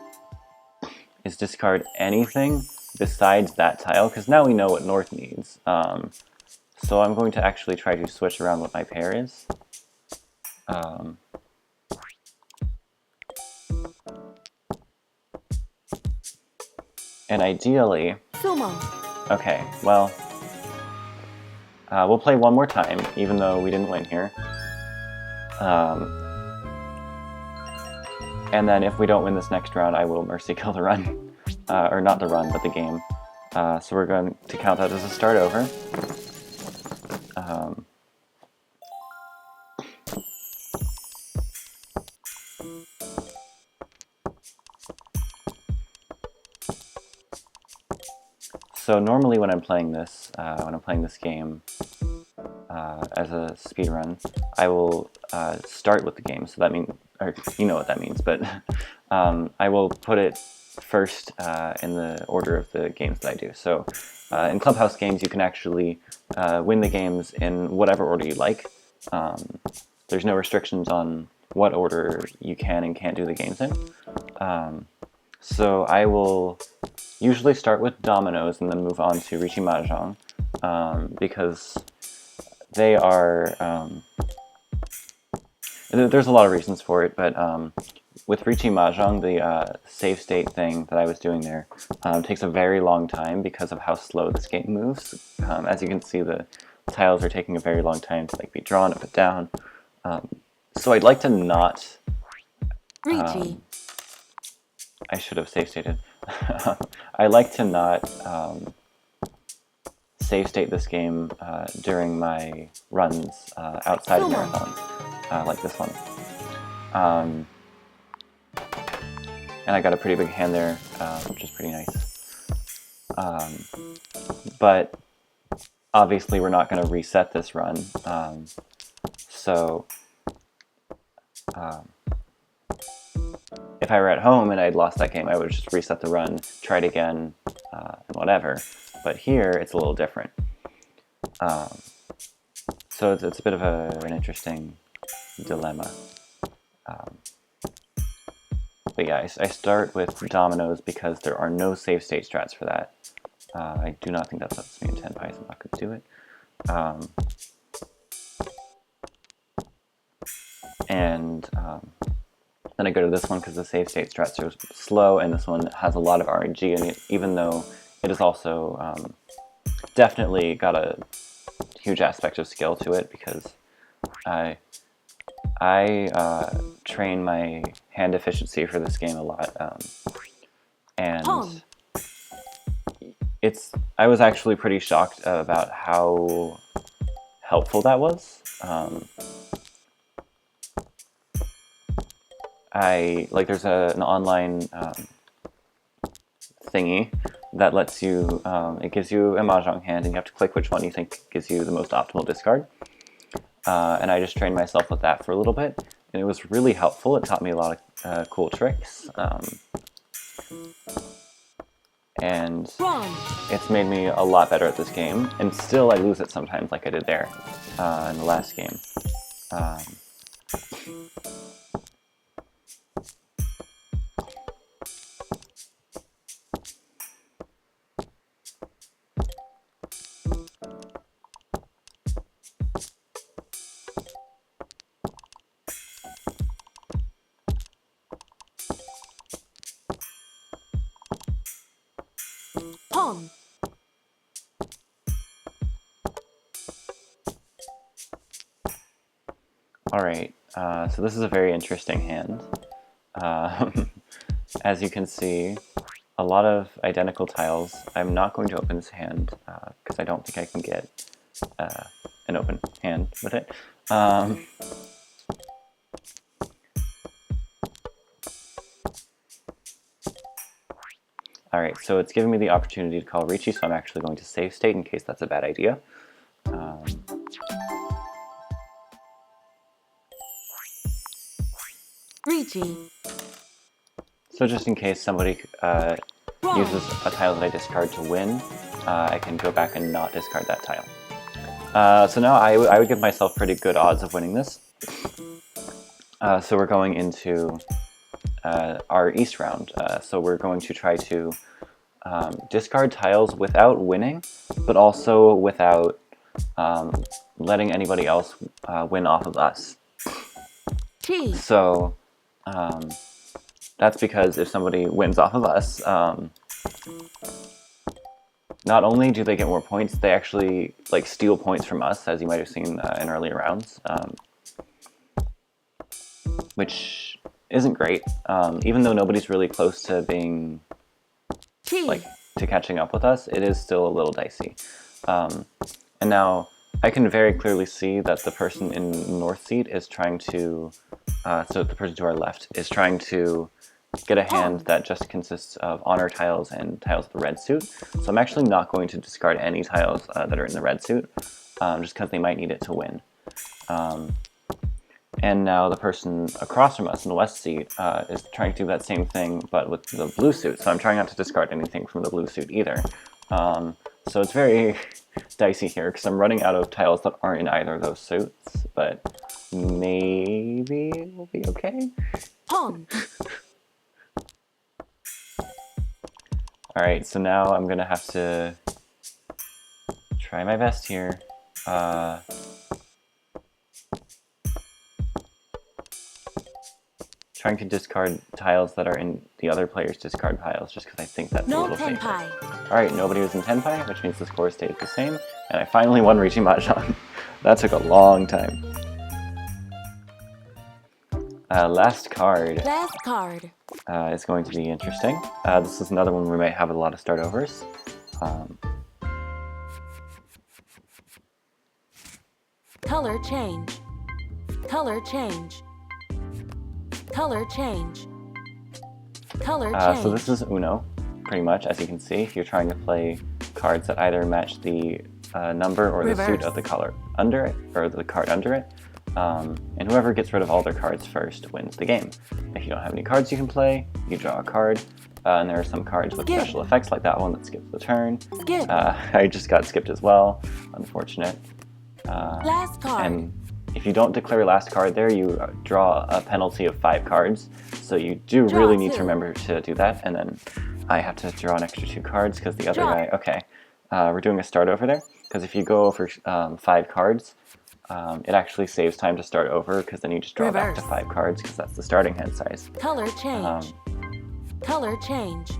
is discard anything besides that tile, because now we know what North needs. So I'm going to actually try to switch around what my pair is. And ideally... Okay, well... we'll play one more time, even though we didn't win here. And then if we don't win this next round, I will mercy kill the run. Or not the run, but the game. So we're going to count that as a start over. So normally when I'm playing this game as a speedrun, I will start with the game. So that means, or you know what that means, but I will put it first in the order of the games that I do. So in Clubhouse games, you can actually win the games in whatever order you like. There's no restrictions on what order you can and can't do the games in. So I will usually start with dominoes and then move on to Ricci Mahjong, because they are... there's a lot of reasons for it, but with Ricci Mahjong, the save state thing that I was doing there takes a very long time because of how slow this game moves. As you can see, the tiles are taking a very long time to like be drawn up and down. So I'd like to not... I should have save stated. I like to not save state this game during my runs outside of marathons, like this one. And I got a pretty big hand there, which is pretty nice. But obviously we're not going to reset this run, so if I were at home and I'd lost that game, I would just reset the run, try it again, and whatever. But here, it's a little different. So it's a bit of an interesting dilemma. But yeah, I start with dominoes because there are no save state strats for that. I do not think that lets me in 10 pies, I'm not going to do it. Then I go to this one because the save state strats are slow, and this one has a lot of RNG in it, even though it is also definitely got a huge aspect of skill to it, because I train my hand efficiency for this game a lot, and I was actually pretty shocked about how helpful that was. There's an online thingy that lets you, it gives you a mahjong hand, and you have to click which one you think gives you the most optimal discard. And I just trained myself with that for a little bit, and it was really helpful. It taught me a lot of cool tricks, and it's made me a lot better at this game, and still I lose it sometimes like I did there in the last game. Pawn. Alright, so this is a very interesting hand. As you can see, a lot of identical tiles. I'm not going to open this hand because I don't think I can get an open hand with it. Alright, so it's giving me the opportunity to call Ricci, so I'm actually going to save state in case that's a bad idea. Ricci. So just in case somebody uses a tile that I discard to win, I can go back and not discard that tile. So now I would give myself pretty good odds of winning this. So we're going into our East round. So we're going to try to discard tiles without winning, but also without letting anybody else win off of us. So that's because if somebody wins off of us, not only do they get more points, they actually steal points from us, as you might have seen in earlier rounds, which isn't great. Even though nobody's really close to being to catching up with us, it is still a little dicey. And now I can very clearly see that the person in North seat is trying to, so the person to our left is trying to get a hand that just consists of honor tiles and tiles of the red suit. So I'm actually not going to discard any tiles that are in the red suit, just because they might need it to win. And now the person across from us in the west seat is trying to do that same thing, but with the blue suit. So I'm trying not to discard anything from the blue suit either. So it's very dicey here, because I'm running out of tiles that aren't in either of those suits, but maybe we'll be okay. Pawn. Alright, so now I'm gonna have to try my best here. Trying to discard tiles that are in the other player's discard piles, just because I think that's a little safer. Alright, nobody was in Tenpai, which means the score stayed the same, and I finally won Ricci Mahjong. That took a long time. Last card. Last card. Is going to be interesting. This is another one where we might have a lot of startovers. Color change. Color change. Color change. Color change. So this is Uno, pretty much, as you can see. You're trying to play cards that either match the number or the suit of the color under it, or the card under it. And whoever gets rid of all their cards first wins the game. If you don't have any cards you can play, you draw a card. And there are some cards with special effects, like that one that skips the turn. I just got skipped as well, unfortunate. Last card. And if you don't declare last card there, you draw a penalty of 5 cards. So you do really need to remember to do that. And then I have to draw an extra 2 cards because the other guy... Okay, we're doing a start over there. Because if you go over 5 cards, it actually saves time to start over because then you just draw back to 5 cards because that's the starting hand size. Color change. Color change.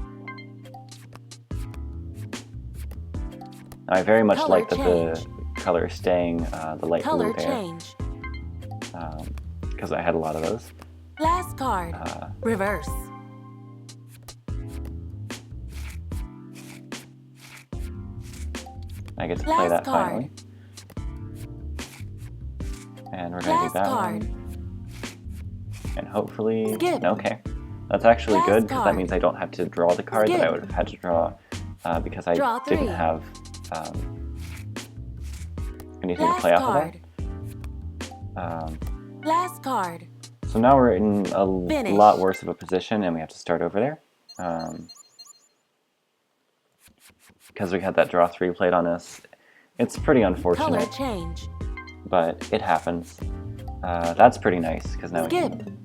I very much like that the color is staying the light blue there. Change. Because I had a lot of those. Last card. Reverse. I get to play that finally. And we're going to do that one. And hopefully... Okay. That's actually good because that means I don't have to draw the card that I would have had to draw because I didn't have anything to play off of that. Last card. So now we're in a lot worse of a position and we have to start over there. Because we had that draw 3 played on us. It's pretty unfortunate. Color change. But it happens. That's pretty nice because now we can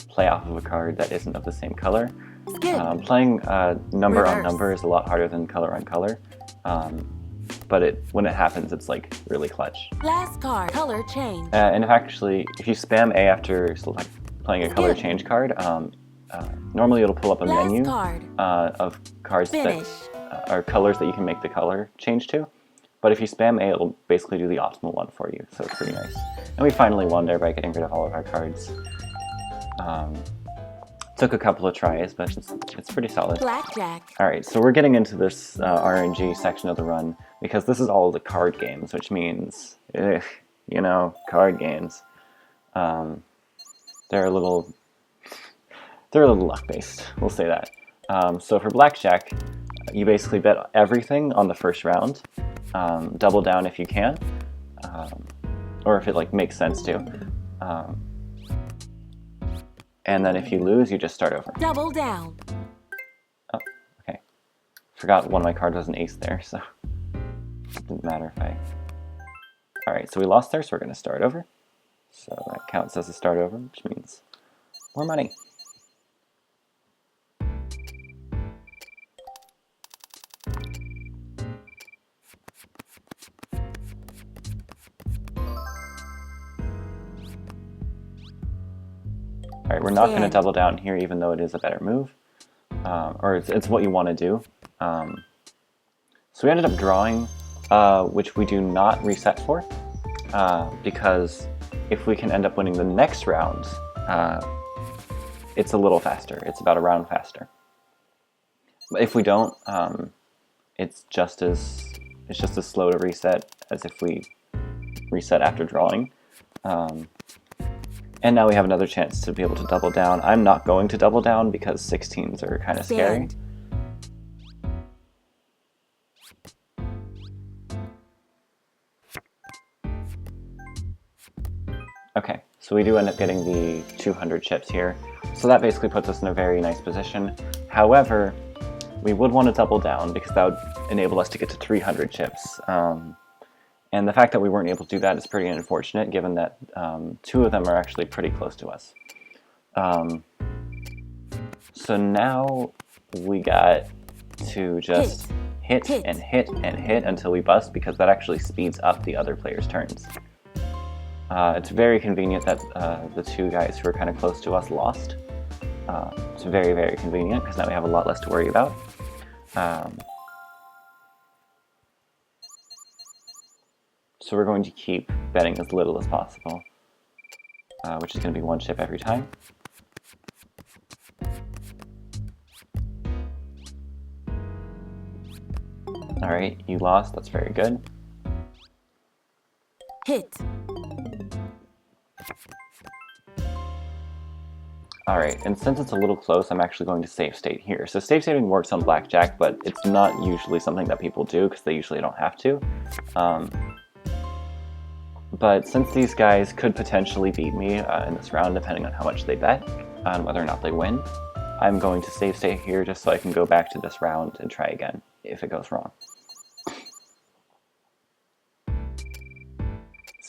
play off of a card that isn't of the same color. Playing number on number is a lot harder than color on color. But when it happens, it's like really clutch. Last card. Color change. And actually, if you spam A after playing a color change card, normally it'll pull up a menu of cards that are colors that you can make the color change to. But if you spam A, it'll basically do the optimal one for you, so it's pretty nice. And we finally won there by getting rid of all of our cards. Took a couple of tries, but it's pretty solid. Blackjack. Alright, so we're getting into this RNG section of the run, because this is all the card games, which means, you know, card games. They're a little luck-based, we'll say that. So for blackjack, you basically bet everything on the first round. Double down if you can, or if it makes sense to. And then if you lose, you just start over. Double down. Oh, okay. Forgot one of my cards was an ace there, so it didn't matter if I... Alright, so we lost there, so we're going to start over. So that counts as a start over, which means more money. Alright, we're not going to double down here even though it is a better move. Or it's what you want to do. So we ended up drawing, which we do not reset for. Because if we can end up winning the next round, it's a little faster. It's about a round faster. But if we don't, it's just as slow to reset as if we reset after drawing. And now we have another chance to be able to double down. I'm not going to double down because 16s are kind of scary. Okay, so we do end up getting the 200 chips here. So that basically puts us in a very nice position. However, we would want to double down because that would enable us to get to 300 chips. And the fact that we weren't able to do that is pretty unfortunate, given that 2 of them are actually pretty close to us. So now we got to just hit and hit and hit until we bust, because that actually speeds up the other player's turns. It's very convenient that the 2 guys who are kind of close to us lost. It's very, very convenient, because now we have a lot less to worry about. So we're going to keep betting as little as possible, which is going to be 1 chip every time. Alright, you lost, that's very good. Hit. Alright, and since it's a little close, I'm actually going to save state here. So save stating works on blackjack, but it's not usually something that people do, because they usually don't have to. But since these guys could potentially beat me in this round, depending on how much they bet, on whether or not they win, I'm going to save state here just so I can go back to this round and try again if it goes wrong.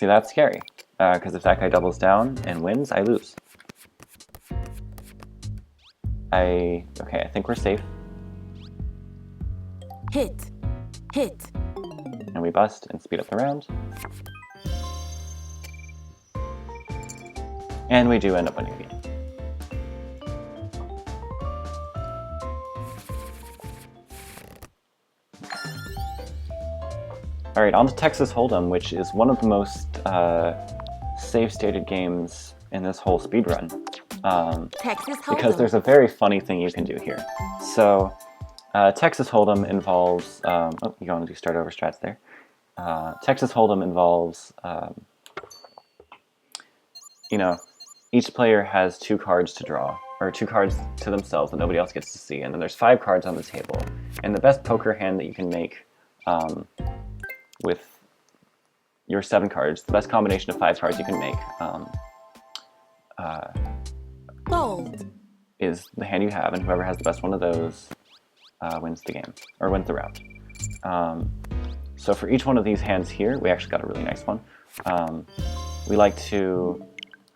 See, that's scary, because if that guy doubles down and wins, I lose. Okay, I think we're safe. Hit. Hit. And we bust and speed up the round. And we do end up winning the game. Alright, on to Texas Hold'em, which is one of the most safe-stated games in this whole speedrun. Texas Hold'em. Because there's a very funny thing you can do here. So, Texas Hold'em involves... oh, you want to do start over strats there. Texas Hold'em involves... you know, each player has 2 cards to draw, or 2 cards to themselves that nobody else gets to see, and then there's 5 cards on the table. And the best poker hand that you can make with your 7 cards, the best combination of 5 cards you can make Fold. is the hand you have, and whoever has the best one of those wins the game, or wins the round. So for each one of these hands here, we actually got a really nice one. We like to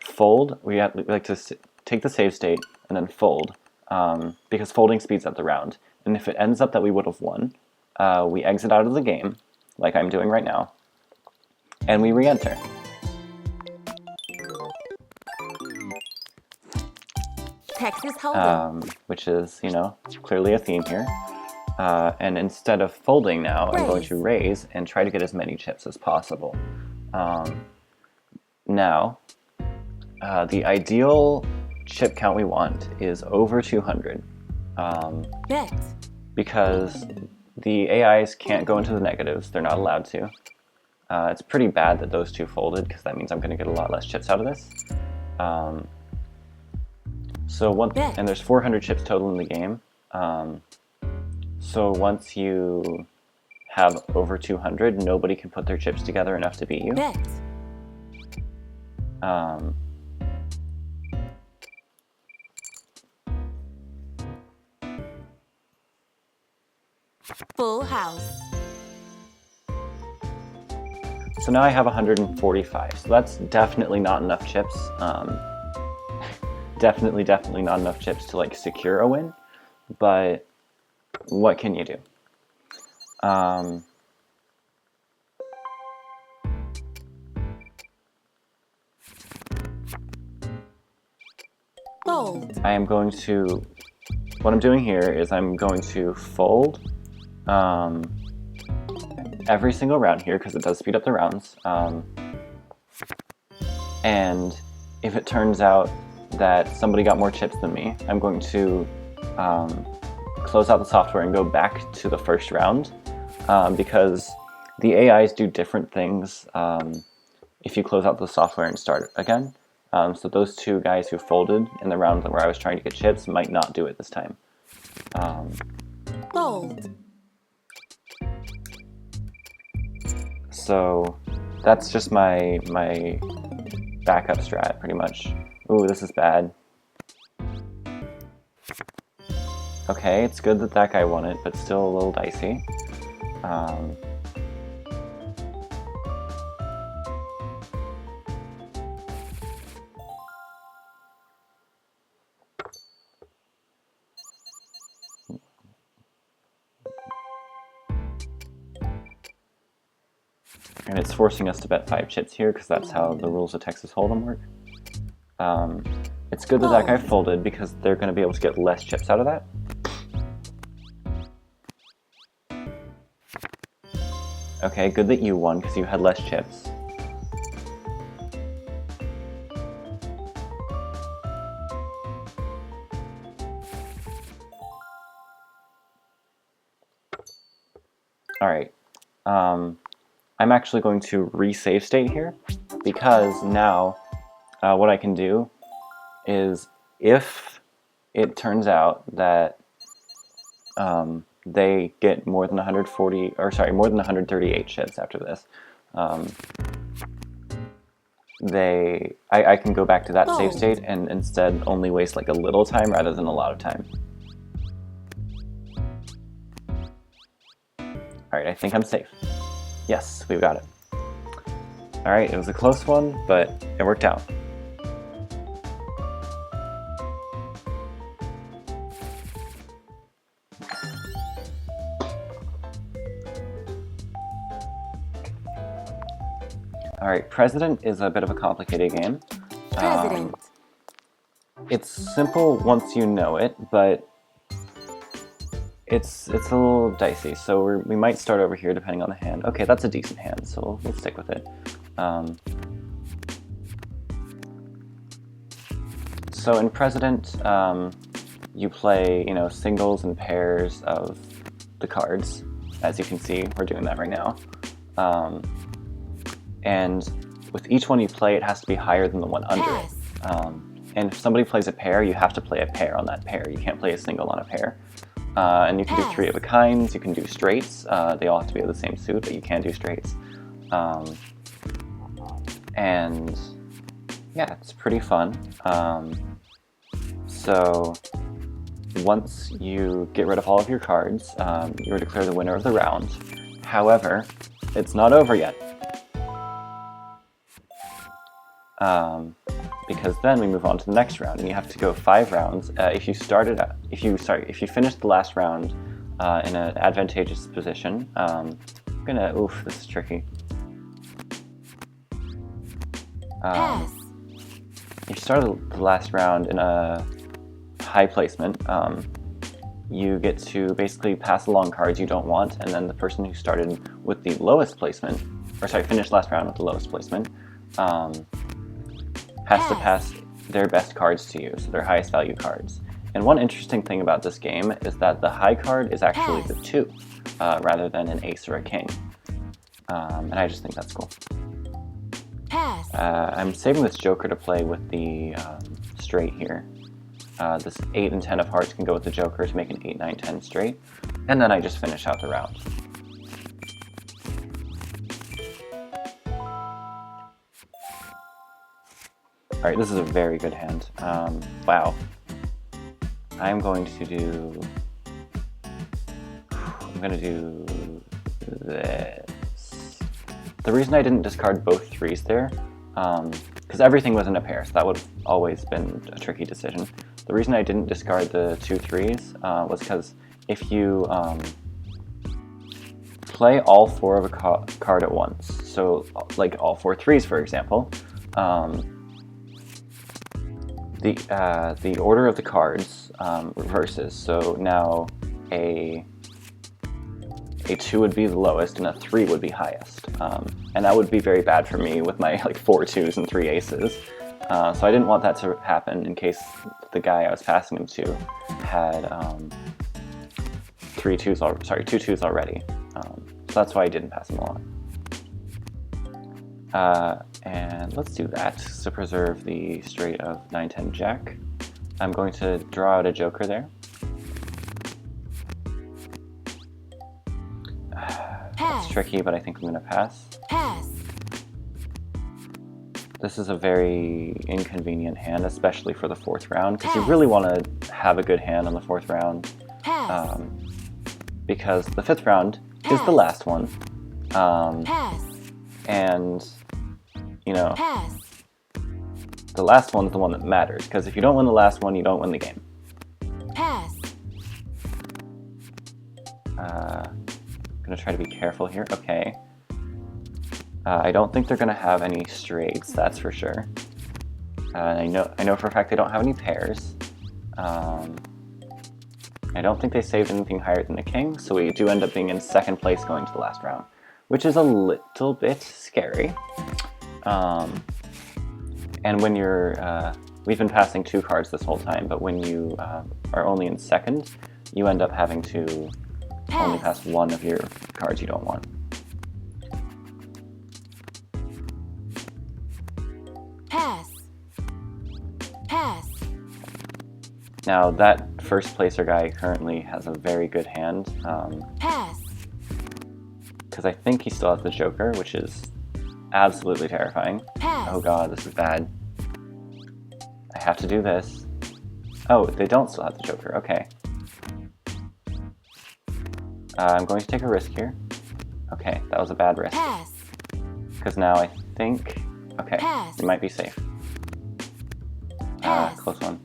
fold. We like to take the save state and then fold, because folding speeds up the round. And if it ends up that we would have won, we exit out of the game, like I'm doing right now, and we re-enter. Texas Hold'em. Which is, you know, clearly a theme here. And instead of folding now, I'm going to raise and try to get as many chips as possible. Now, the ideal chip count we want is over 200. Bet. Because the AIs can't go into the negatives, they're not allowed to. It's pretty bad that those 2 folded, because that means I'm going to get a lot less chips out of this. And there's 400 chips total in the game. So once you have over 200, nobody can put their chips together enough to beat you. Bet. Full house. So now I have 145, so that's definitely not enough chips. Definitely not enough chips to like secure a win, but what can you do? Fold. I am going to, what I'm doing here is I'm going to fold every single round here, because it does speed up the rounds. And if it turns out that somebody got more chips than me, I'm going to close out the software and go back to the first round, because the AIs do different things if you close out the software and start again. So those 2 guys who folded in the round where I was trying to get chips might not do it this time. Fold. So that's just my backup strat, pretty much. Ooh, this is bad. Okay, it's good that that guy won it, but still a little dicey. And it's forcing us to bet 5 chips here, because that's how the rules of Texas Hold'em work. It's good that that guy folded, because they're going to be able to get less chips out of that. Okay, good that you won, because you had less chips. Alright. I'm actually going to re-save state here, because now what I can do is, if it turns out that they get more than 138 chips after this, I can go back to that save state and instead only waste like a little time rather than a lot of time. Alright, I think I'm safe. Yes, we've got it. Alright, it was a close one, but it worked out. Alright, President is a bit of a complicated game. President. It's simple once you know it, but it's a little dicey, so we might start over here depending on the hand. Okay, that's a decent hand, so we'll stick with it. So in President, you play, singles and pairs of the cards. As you can see, we're doing that right now. And with each one you play, it has to be higher than the one under it. And if somebody plays a pair, you have to play a pair on that pair. You can't play a single on a pair. And you can do 3 of a kinds, you can do straights. They all have to be of the same suit, but you can do straights. And yeah, it's pretty fun. So once you get rid of all of your cards, you declare the winner of the round. However, it's not over yet. Because then we move on to the next round, and you have to go 5 rounds. If you finished the last round in an advantageous position, this is tricky. Pass. If you started the last round in a high placement, you get to basically pass along cards you don't want, and then the person who started with the lowest placement, finished last round with the lowest placement, has to pass their best cards to you, so their highest value cards. And one interesting thing about this game is that the high card is actually the 2, rather than an ace or a king. And I just think that's cool. Pass. I'm saving this joker to play with the straight here. This 8 and 10 of hearts can go with the joker to make an 8, 9, 10 straight. And then I just finish out the round. Alright, this is a very good hand. Wow. I'm going to do this. The reason I didn't discard both 3s there, because everything was in a pair, so that would have always been a tricky decision. The reason I didn't discard the 2 3s was because if you play all 4 of a card at once, so like all 4 3s for example, the order of the cards reverses. So now a 2 would be the lowest and a 3 would be highest. And that would be very bad for me with my 4 2s and 3 aces. So I didn't want that to happen in case the guy I was passing him to had 2 2s already. So that's why I didn't pass him along. And let's do that to preserve the straight of 9, 10, jack. I'm going to draw out a joker there. That's tricky, but I think I'm going to pass. Pass. This is a very inconvenient hand, especially for the 4th round, because you really want to have a good hand on the 4th round. Because the 5th round is the last one. And the last one's the one that matters, because if you don't win the last one, you don't win the game. Pass. I'm going to try to be careful here. Okay. I don't think they're going to have any straights, that's for sure. I know for a fact they don't have any pairs. I don't think they saved anything higher than the king, so we do end up being in 2nd place going to the last round, which is a little bit scary. And when you're, we've been passing 2 cards this whole time, but when you are only in 2nd, you end up having to only pass 1 of your cards you don't want. Pass. Pass. Now that 1st placer guy currently has a very good hand. Pass. Because I think he still has the joker, which is absolutely terrifying. Pass. Oh god, this is bad. I have to do this. Oh, they don't still have the joker, okay. I'm going to take a risk here. Okay, that was a bad risk. Pass. because now I think, okay, Pass. we might be safe. Pass. Close one.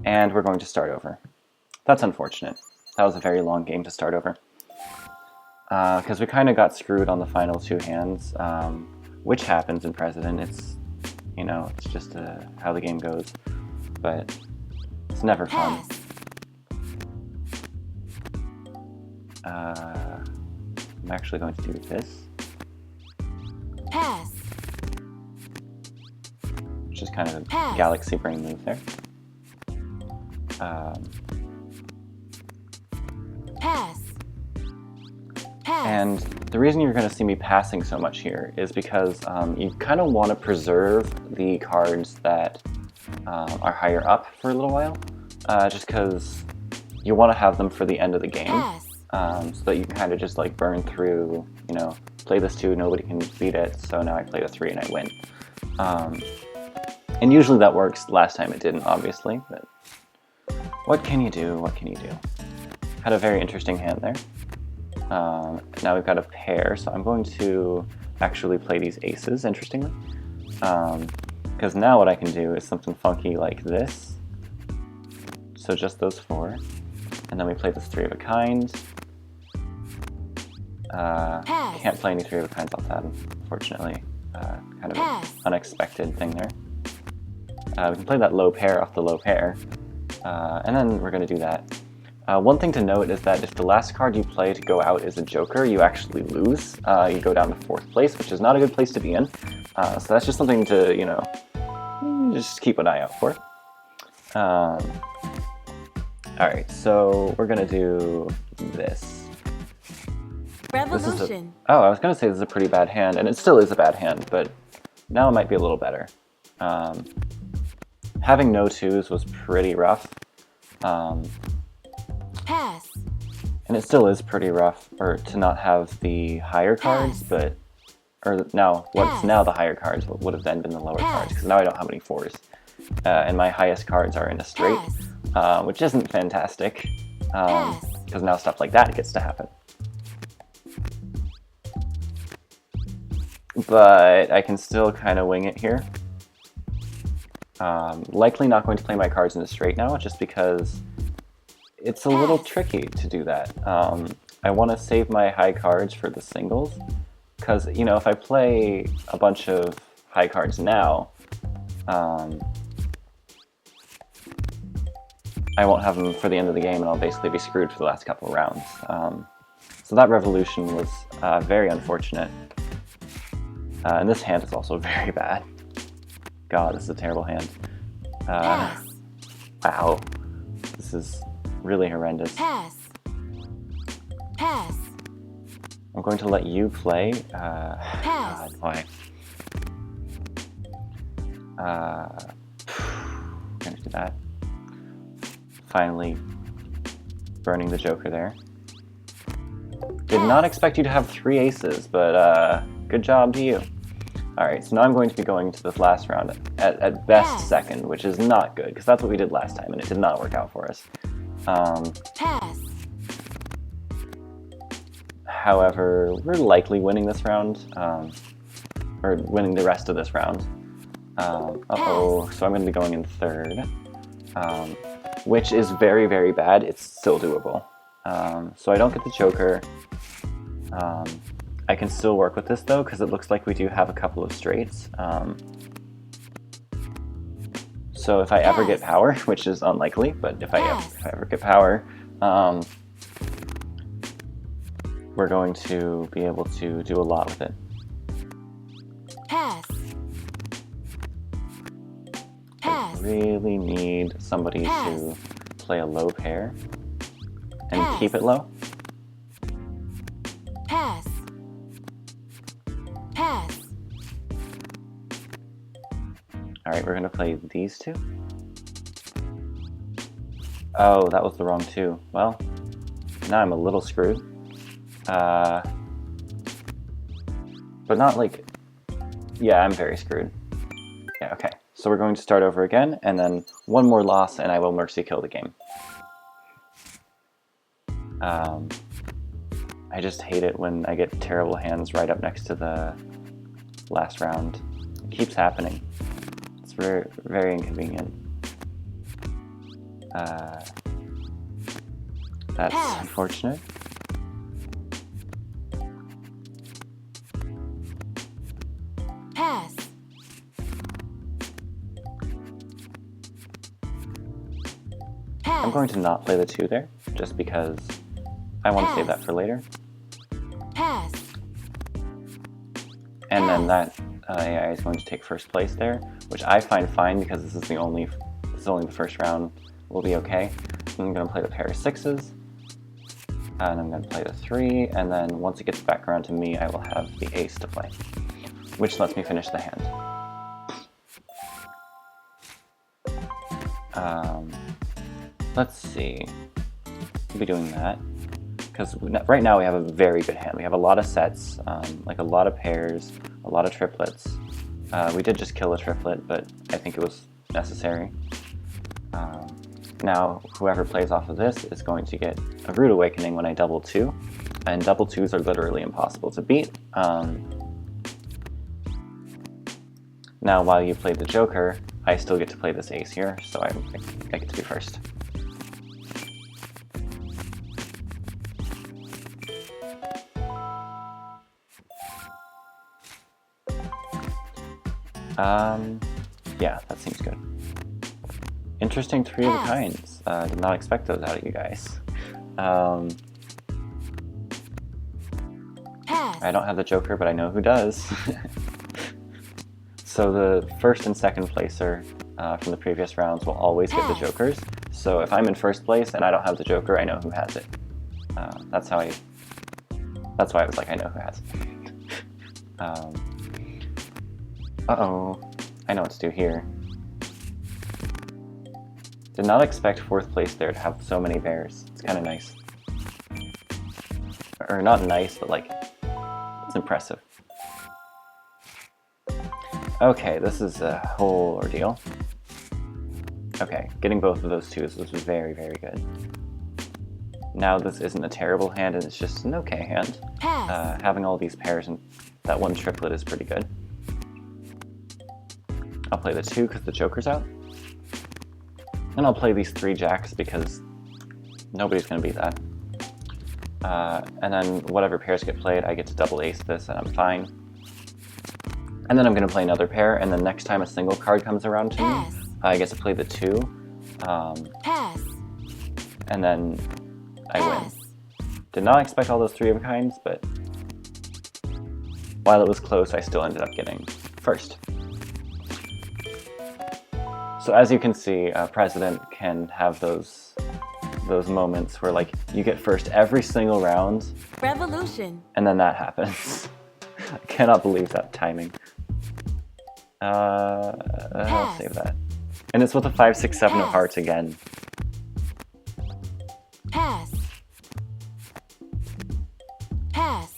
And we're going to start over. That's unfortunate. That was a very long game to start over. Because we kind of got screwed on the final two hands, which happens in President. It's, you know, it's just how the game goes. But it's never fun. Pass. I'm actually going to do this, Pass. which is kind of a Pass. galaxy brain move there. Pass. Pass. And the reason you're going to see me passing so much here is because you kind of want to preserve the cards that are higher up for a little while, just because you want to have them for the end of the game, Pass. so that you can kind of just like burn through, you know, play this 2, nobody can beat it, so now I play the 3 and I win. And usually that works. Last time it didn't, obviously, but what can you do? What can you do? Had a very interesting hand there. Now we've got a pair, so I'm going to actually play these aces, interestingly. Because now what I can do is something funky like this. So just those 4. And then we play this 3 of a kind. Can't play any 3 of a kinds off that, unfortunately. Kind of an unexpected thing there. We can play that low pair off the low pair. And then we're going to do that. One thing to note is that if the last card you play to go out is a joker, you actually lose. You go down to 4th place, which is not a good place to be in. So that's just something to, you know, just keep an eye out for. Alright, so we're going to do this. Revolution. I was going to say this is a pretty bad hand, and it still is a bad hand, but now it might be a little better. Having no 2s was pretty rough. Pass. And it still is pretty rough, or to not have the higher cards, but, or now, what's now the higher cards, what would have then been the lower cards, because now I don't have any 4s. And my highest cards are in a straight, which isn't fantastic, because now stuff like that gets to happen. But I can still kind of wing it here. Likely not going to play my cards in a straight now, just because it's a little tricky to do that. I want to save my high cards for the singles, because, you know, if I play a bunch of high cards now, I won't have them for the end of the game, and I'll basically be screwed for the last couple of rounds. So that revolution was very unfortunate. And this hand is also very bad. God, this is a terrible hand. Wow. This is really horrendous. Pass. Pass. I'm going to let you play. Pass. God, why? Gonna do that. Finally burning the joker there. Did not expect you to have 3 aces, but good job to you. Alright, so now I'm going to be going to this last round at best second, which is not good, because that's what we did last time, and it did not work out for us. Pass. However, we're likely winning this round, or winning the rest of this round. So I'm going to be going in 3rd, which is very, very bad. It's still doable. So I don't get the joker. I can still work with this, though, because it looks like we do have a couple of straights. So if I ever get power, which is unlikely, but if I ever get power, we're going to be able to do a lot with it. Pass. Pass. I really need somebody to play a low pair and keep it low. Pass. Pass. Alright, we're going to play these 2. Oh, that was the wrong 2. Well, now I'm a little screwed. But not like... Yeah, I'm very screwed. Yeah, okay. So we're going to start over again, and then one more loss, and I will mercy kill the game. I just hate it when I get terrible hands right up next to the last round. It keeps happening. It's very, very inconvenient. That's unfortunate. Pass. Pass. I'm going to not play the 2 there, just because I want to save that for later. Pass. And then that AI is going to take first place there, which I find fine because this is only the first round. Will be okay. I'm going to play the pair of 6s, and I'm going to play the 3, and then once it gets back around to me, I will have the ace to play, which lets me finish the hand. Let's see. We'll be doing that because right now we have a very good hand. We have a lot of sets, like a lot of pairs, a lot of triplets. We did just kill a triplet, but I think it was necessary. Now, whoever plays off of this is going to get a Rude Awakening when I double 2, and double 2s are literally impossible to beat. Now, while you play the Joker, I still get to play this ace here, so I get to be first. Yeah, that seems good. Interesting 3 of a kinds. Did not expect those out of you guys. I don't have the Joker, but I know who does. So the first and second placer from the previous rounds will always get the Jokers. So if I'm in first place and I don't have the Joker, I know who has it. That's why I was like, I know who has it. Uh-oh. I know what to do here. Did not expect 4th place there to have so many bears. It's kind of nice. Or not nice, but like, it's impressive. Okay, this is a whole ordeal. Okay, getting both of those 2s was very, very good. Now this isn't a terrible hand, and it's just an okay hand. Having all these pairs and that one triplet is pretty good. I'll play the 2 because the Joker's out. And I'll play these 3 jacks because nobody's going to beat that. And then whatever pairs get played, I get to double ace this and I'm fine. And then I'm going to play another pair, and then next time a single card comes around to me, I get to play the 2. And then I win. Did not expect all those 3 of a kinds, but while it was close, I still ended up getting first. So as you can see, President can have those moments where like you get first every single round, Revolution, and then that happens. I cannot believe that timing. I'll save that. And it's with a 5, 6, 7 of hearts again. Pass. Pass.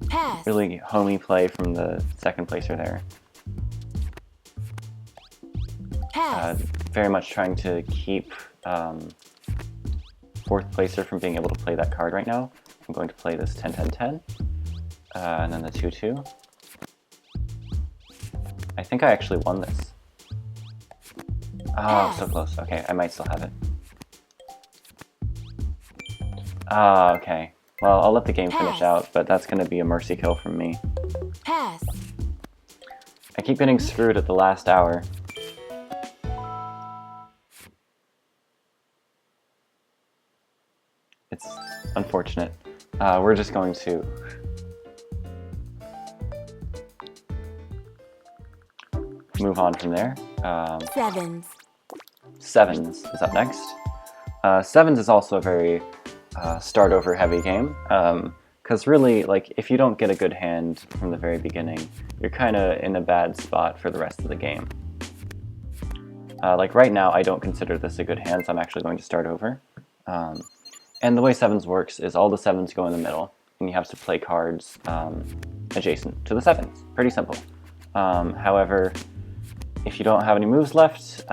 Pass. Really homey play from the second placer there. Pass. Very much trying to keep 4th placer from being able to play that card right now. I'm going to play this 10, 10, 10, and then the 2, 2. I think I actually won this. Oh, so close. Okay, I might still have it. Ah, okay. Well, I'll let the game finish out, but that's going to be a mercy kill from me. Pass. I keep getting screwed at the last hour. It's unfortunate. We're just going to move on from there. Sevens. Sevens is up next. Sevens is also a very start over heavy game, because really, like, if you don't get a good hand from the very beginning, you're kind of in a bad spot for the rest of the game. Like right now, I don't consider this a good hand, so I'm actually going to start over. And the way sevens works is all the sevens go in the middle, and you have to play cards adjacent to the sevens. Pretty simple. However, if you don't have any moves left,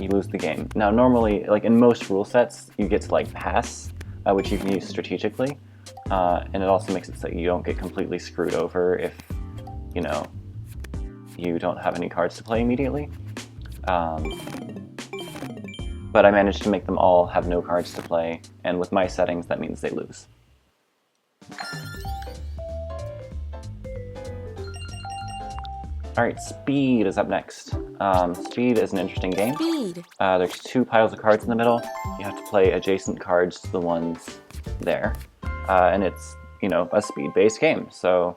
you lose the game. Now, normally, like in most rule sets, you get to like pass, which you can use strategically, and it also makes it so you don't get completely screwed over if, you know, you don't have any cards to play immediately. But I managed to make them all have no cards to play, and with my settings, that means they lose. Alright, Speed is up next. Speed is an interesting game. Speed. There's 2 piles of cards in the middle. You have to play adjacent cards to the ones there. And it's, you know, a speed-based game, so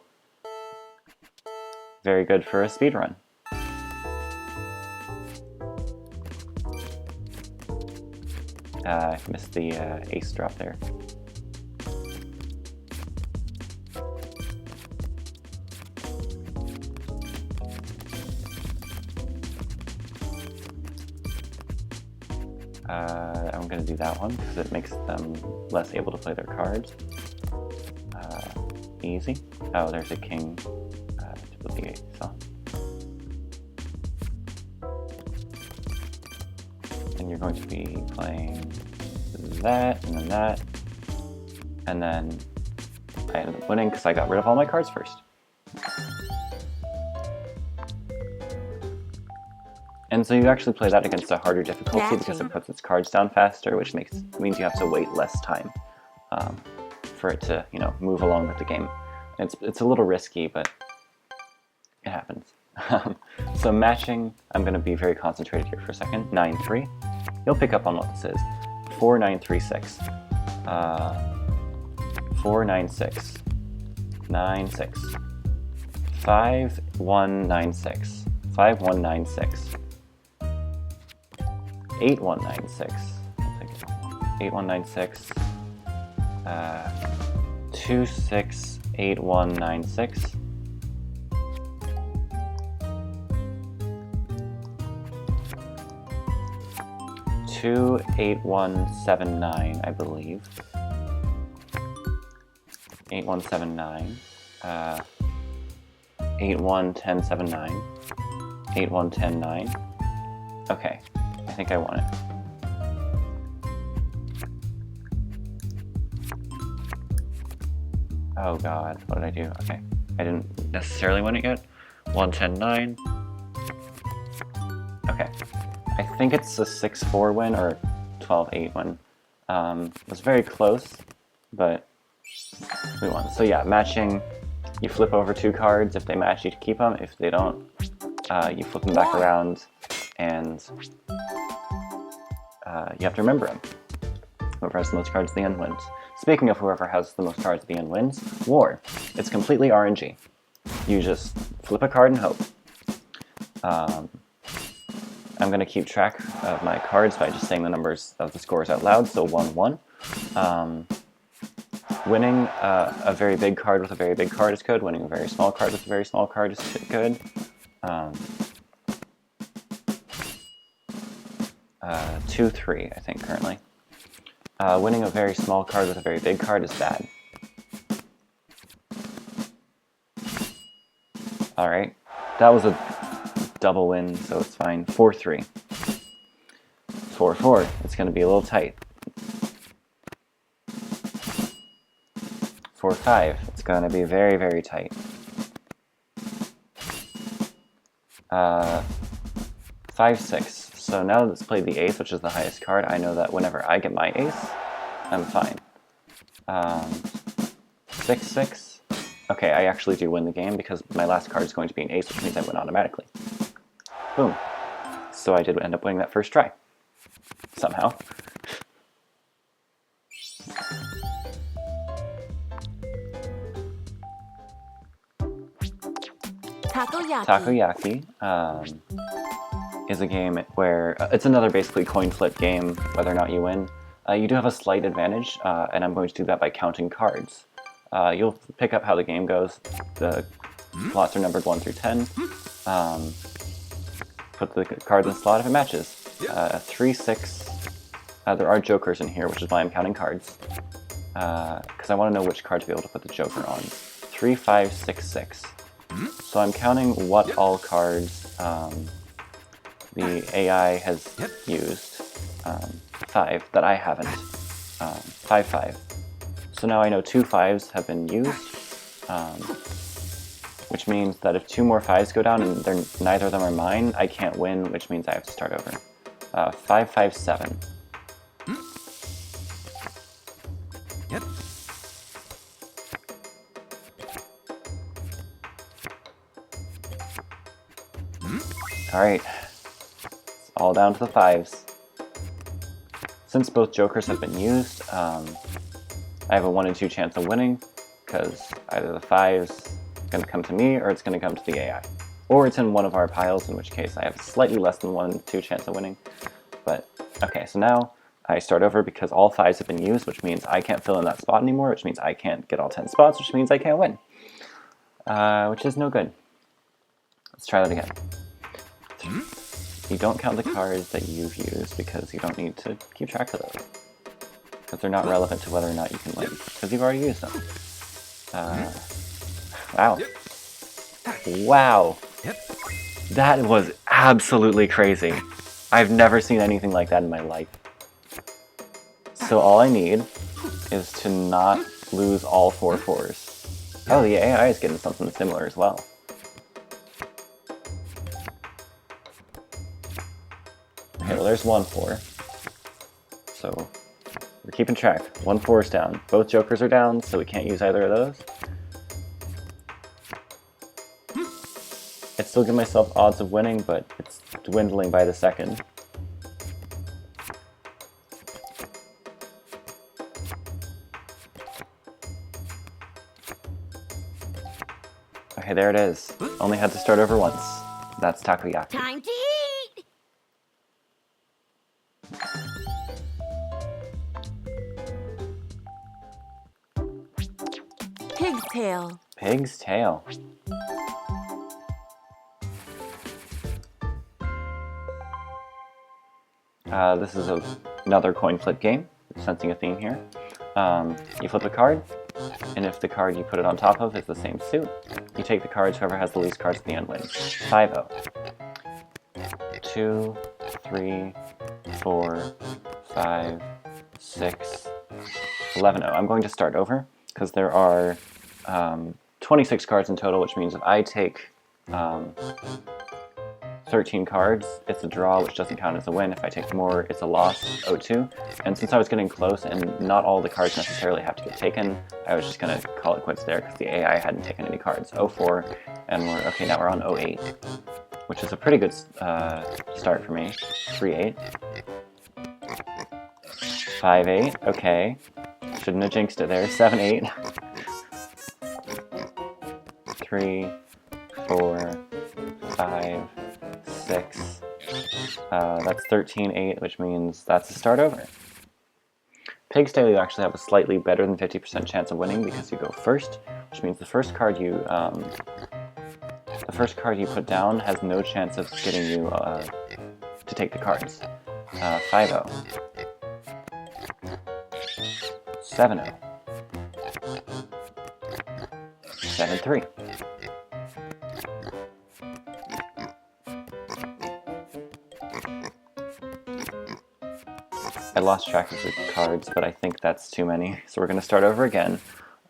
very good for a speed run. I missed the ace drop there. I'm going to do that one because it makes them less able to play their cards. Easy. Oh, there's a king to put the ace on. And you're going to be playing that, and then that, and then I ended up winning because I got rid of all my cards first. And so you actually play that against a harder difficulty because it puts its cards down faster, which means you have to wait less time for it to, you know, move along with the game. It's a little risky, but it happens. So matching, I'm going to be very concentrated here for a second. 9-3. You'll pick up on what this is. 4-9-3-6. 4-9-6. 9-6. 5-1-9-6. 5-1-9-6. 8-1-9-6. 8-1-9-6. 2-6-8-1-9-6. 2-8-1-7-9, I believe. 8-1-7-9. 8-1-10-7-9. 8-1-10-9. Okay, I think I won it. Oh god, what did I do? Okay, I didn't necessarily win it yet. 1-10-9. Okay, I think it's a 6-4 win or 12-8 win. It was very close, but we won. So yeah, matching, you flip over 2 cards. If they match, you keep them. If they don't, you flip them back around, and you have to remember them. Whoever has the most cards at the end wins. Speaking of whoever has the most cards at the end wins, War. It's completely RNG. You just flip a card and hope. I'm going to keep track of my cards by just saying the numbers of the scores out loud, so 1-1. Winning a very big card with a very big card is good. Winning a very small card with a very small card is good. 2-3, I think, currently. Winning a very small card with a very big card is bad. Alright, that was a double win, so it's fine. 4-3. 4-4, it's going to be a little tight. 4-5, it's going to be very, very tight. 5-6. So now that it's played the ace, which is the highest card, I know that whenever I get my ace, I'm fine. 6-6. Okay, I actually do win the game because my last card is going to be an ace, which means I win automatically. Boom. So I did end up winning that first try. Somehow. Takoyaki is a game where it's another basically coin flip game, whether or not you win. You do have a slight advantage, and I'm going to do that by counting cards. You'll pick up how the game goes. The slots are numbered 1 through 10. Put the card in the slot if it matches. 3-6. There are jokers in here, which is why I'm counting cards. Because I want to know which card to be able to put the joker on. 3-5-6-6. 6. So I'm counting what all cards the AI has used 5 that I haven't. 5, 5. So now I know 2 5s have been used, which means that if 2 more 5s go down and neither of them are mine, I can't win, which means I have to start over. 5, 5, 7. Yep. Alright, it's all down to the 5s. Since both jokers have been used, I have a 1 in 2 chance of winning, because either the 5's going to come to me or it's going to come to the AI. Or it's in one of our piles, in which case I have a slightly less than 1 in 2 chance of winning. But, okay, so now I start over because all 5s have been used, which means I can't fill in that spot anymore, which means I can't get all 10 spots, which means I can't win. Which is no good. Let's try that again. You don't count the cards that you've used because you don't need to keep track of those. Because they're not relevant to whether or not you can win, because you've already used them. Wow. Wow. That was absolutely crazy. I've never seen anything like that in my life. So all I need is to not lose all 4 4s. Oh, the AI is getting something similar as well. Okay, well there's 1 4. So we're keeping track. 1 4 is down. Both jokers are down, so we can't use either of those. I'd still give myself odds of winning, but it's dwindling by the second. Okay, there it is. Only had to start over once. That's takoyaki. Time to eat! Pig's tail. Pig's tail. This is another coin flip game, sensing a theme here. You flip a card, and if the card you put it on top of is the same suit, you take the cards, whoever has the least cards at the end wins. 5-0. 2, 3, 4, 5, 6, 11-0. I'm going to start over, because there are 26 cards in total, which means if I take 13 cards, it's a draw, which doesn't count as a win. If I take more, it's a loss, 0-2. And since I was getting close, and not all the cards necessarily have to get taken, I was just going to call it quits there, because the AI hadn't taken any cards. 0-4, and okay, now we're on 0-8, which is a pretty good start for me. 3-8. 5-8, okay. Shouldn't have jinxed it there. 7-8. 3, 4, 5, 6. That's 13-8, which means that's a start over. Pig's tail, you actually have a slightly better than 50% chance of winning because you go first, which means the first card you put down has no chance of getting you to take the cards. 5-0. 7-0. 7-3. I lost track of the cards, but I think that's too many, so we're going to start over again.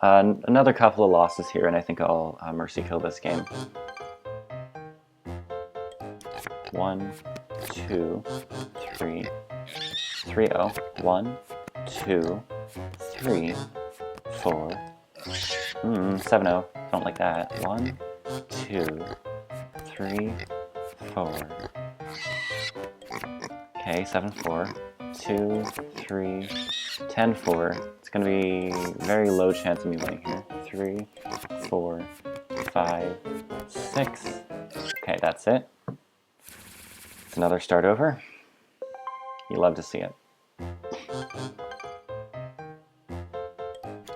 Another couple of losses here, and I think I'll mercy kill this game. 1, 2, 3, 3-0. 1, 2, 3, 4. 7-0. Don't like that. 1, 2, 3, 4. Okay, 7-4. 2, 3, 10-4. It's going to be very low chance of me winning here. 3, 4, 5, 6. Okay, that's it. It's another start over. You love to see it.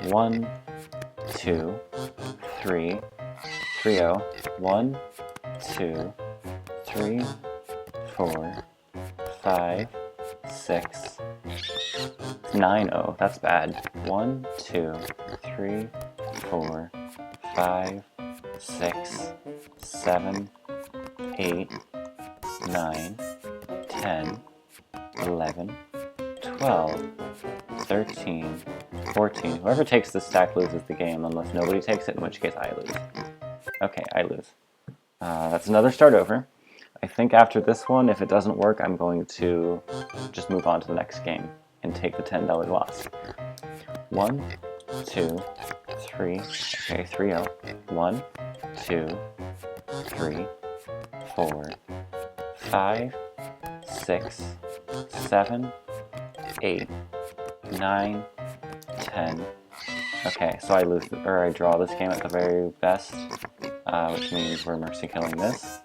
1, 2, 3, 3-0. 1, 2, 3, 4, 5, 6, 9-0. That's bad. 1, 2, 3, 4, 5, 6, 7, 8, 9, 10, 11, 12, 13, 14. Whoever takes this stack loses the game, unless nobody takes it, in which case I lose. Okay, I lose. That's another start over. I think after this one, if it doesn't work, I'm going to just move on to the next game and take the $10 loss. 1, 2, 3, okay, 3-0. 1, 2, 3, 4, 5, 6, 7, 8, 9, 10. Okay, so I lose, or I draw this game at the very best, which means we're mercy killing this.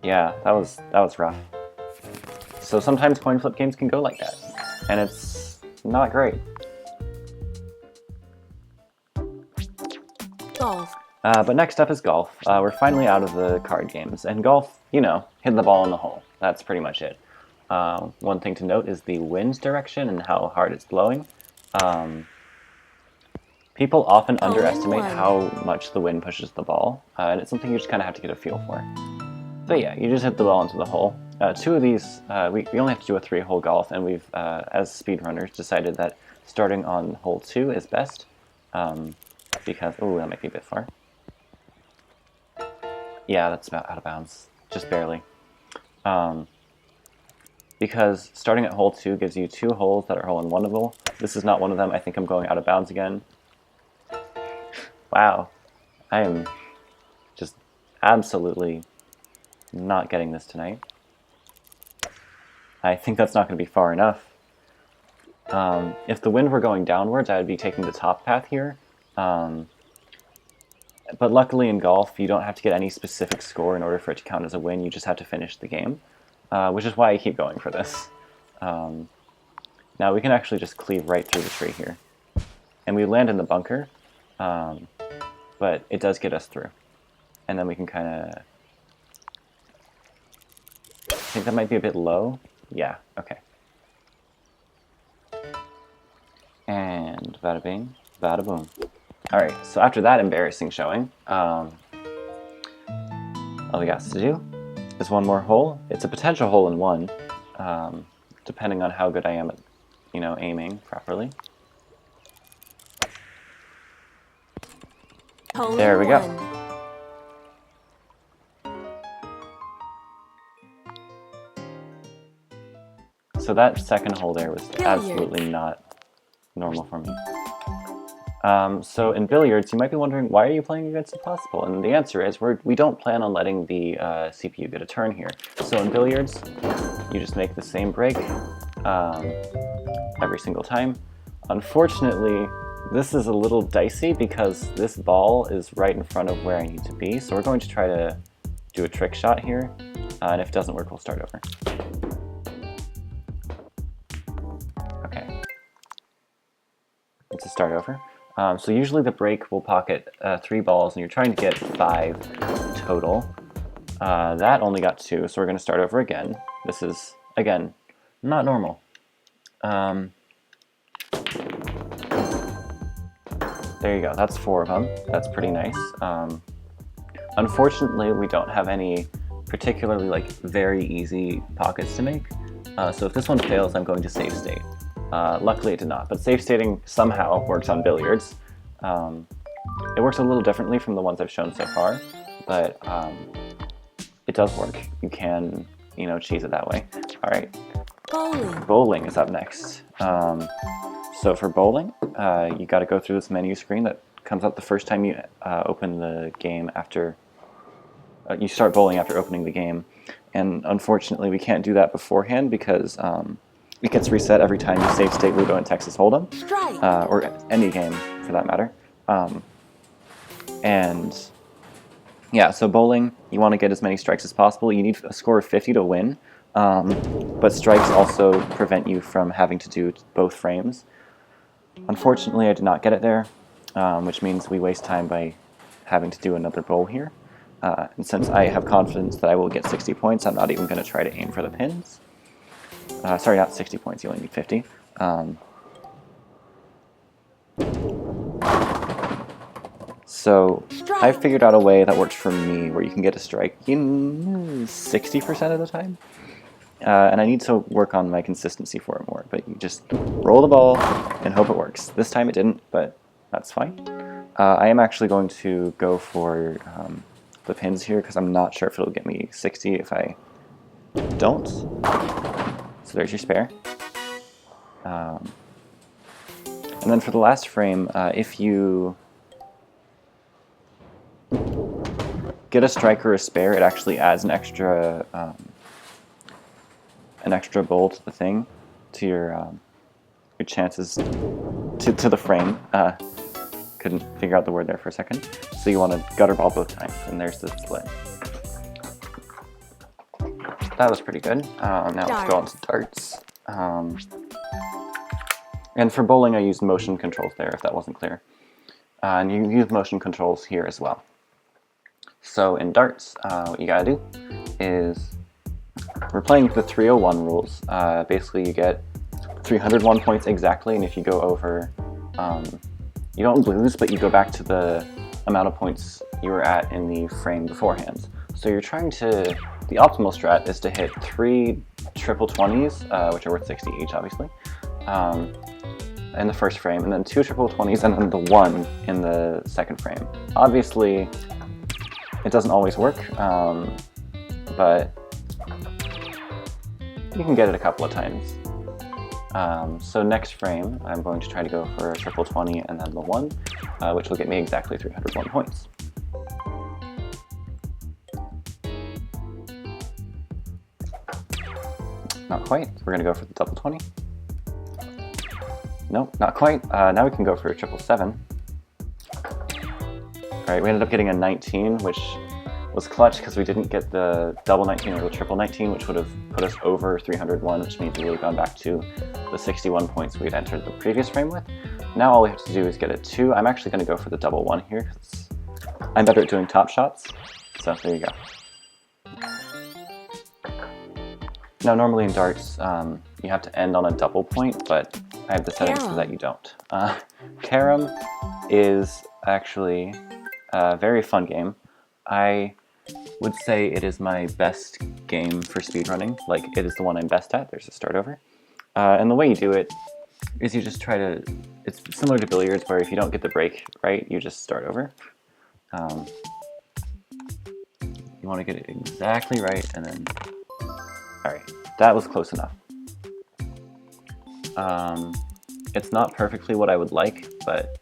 Yeah, that was rough. So sometimes coin flip games can go like that, and it's not great. Golf. But next up is golf. We're finally out of the card games, and golf, you know, hit the ball in the hole. That's pretty much it. One thing to note is the wind's direction and how hard it's blowing. People often underestimate how much the wind pushes the ball, and it's something you just kind of have to get a feel for. But yeah, you just hit the ball into the hole. Two of these, we only have to do a 3-hole golf, and we've, as speedrunners, decided that starting on hole 2 is best, because, oh, that might be a bit far. Yeah, that's about out of bounds, just barely. Because starting at hole 2 gives you 2 holes that are hole-in-oneable. This is not one of them. I think I'm going out of bounds again. Wow, I am just absolutely not getting this tonight. I think that's not going to be far enough. If the wind were going downwards, I would be taking the top path here. But luckily in golf, you don't have to get any specific score in order for it to count as a win. You just have to finish the game, which is why I keep going for this. Now we can actually just cleave right through the tree here. And we land in the bunker, but it does get us through. And then we can kind of... I think that might be a bit low. Yeah, okay. And bada bing, bada boom. Alright, so after that embarrassing showing, all we got to do is one more hole. It's a potential hole-in-one, depending on how good I am at, you know, aiming properly. There we go. So that second hole there was absolutely not normal for me. So in billiards, you might be wondering, why are you playing against Impossible? And the answer is, we don't plan on letting the CPU get a turn here. So in billiards, you just make the same break every single time. Unfortunately, this is a little dicey because this ball is right in front of where I need to be. So we're going to try to do a trick shot here, and if it doesn't work, we'll start over. Okay. It's a start over. So usually the break will pocket 3 balls, and you're trying to get 5 total. That only got 2, so we're going to start over again. This is, again, not normal. There you go, that's 4 of them. That's pretty nice. Unfortunately, we don't have any particularly very easy pockets to make. So if this one fails, I'm going to save state. Luckily it did not, but safe stating somehow works on billiards. It works a little differently from the ones I've shown so far, but it does work. You can, you know, cheese it that way. All right. Bowling. Bowling is up next. So for bowling, you got to go through this menu screen that comes up the first time you open the game after you start bowling after opening the game. And unfortunately, we can't do that beforehand because it gets reset every time you save state Ludo and Texas Hold'em, or any game for that matter. And yeah, so bowling, you want to get as many strikes as possible. You need a score of 50 to win, but strikes also prevent you from having to do both frames. Unfortunately, I did not get it there, which means we waste time by having to do another bowl here. And since I have confidence that I will get 60 points, I'm not even going to try to aim for the pins. Sorry, not 60 points, you only need 50. So I Strike. figured out a way that works for me where you can get a strike in 60% of the time. And I need to work on my consistency for it more, but you just roll the ball and hope it works. This time it didn't, but that's fine. I am actually going to go for the pins here because I'm not sure if it'll get me 60 if I don't. So there's your spare. And then for the last frame, if you get a strike or a spare, it actually adds an extra bowl to the thing, to your chances, to the frame. Couldn't figure out the word there for a second. So you want to gutter ball both times, and there's the split. That was pretty good. Now let's go on to darts. And for bowling, I used motion controls there, if that wasn't clear. And you use motion controls here as well. So in darts, what you gotta do is, we're playing the 301 rules. Basically, you get 301 points exactly, and if you go over, you don't lose, but you go back to the amount of points you were at in the frame beforehand. So you're trying to, the optimal strat is to hit 3 triple 20s, which are worth 60 each, obviously, in the first frame, and then 2 triple 20s, and then the 1 in the second frame. Obviously, it doesn't always work, but you can get it a couple of times. So next frame, I'm going to try to go for a triple 20 and then the 1, which will get me exactly 301 points. Not quite. So we're going to go for the double 20. Nope, not quite. Now we can go for a triple 7. Alright, we ended up getting a 19, which was clutch because we didn't get the double 19 or the triple 19, which would have put us over 301, which means we would have gone back to the 61 points we had entered the previous frame with. Now all we have to do is get a 2. I'm actually going to go for the double 1 here because I'm better at doing top shots. So there you go. Now normally in darts, you have to end on a double point, but I have the settings so that you don't. Carom is actually a very fun game. I would say it is my best game for speedrunning. Like, it is the one I'm best at. There's a start over. And the way you do it is you just try to, it's similar to billiards where if you don't get the break right, you just start over. You want to get it exactly right, and then, alright, that was close enough. It's not perfectly what I would like, but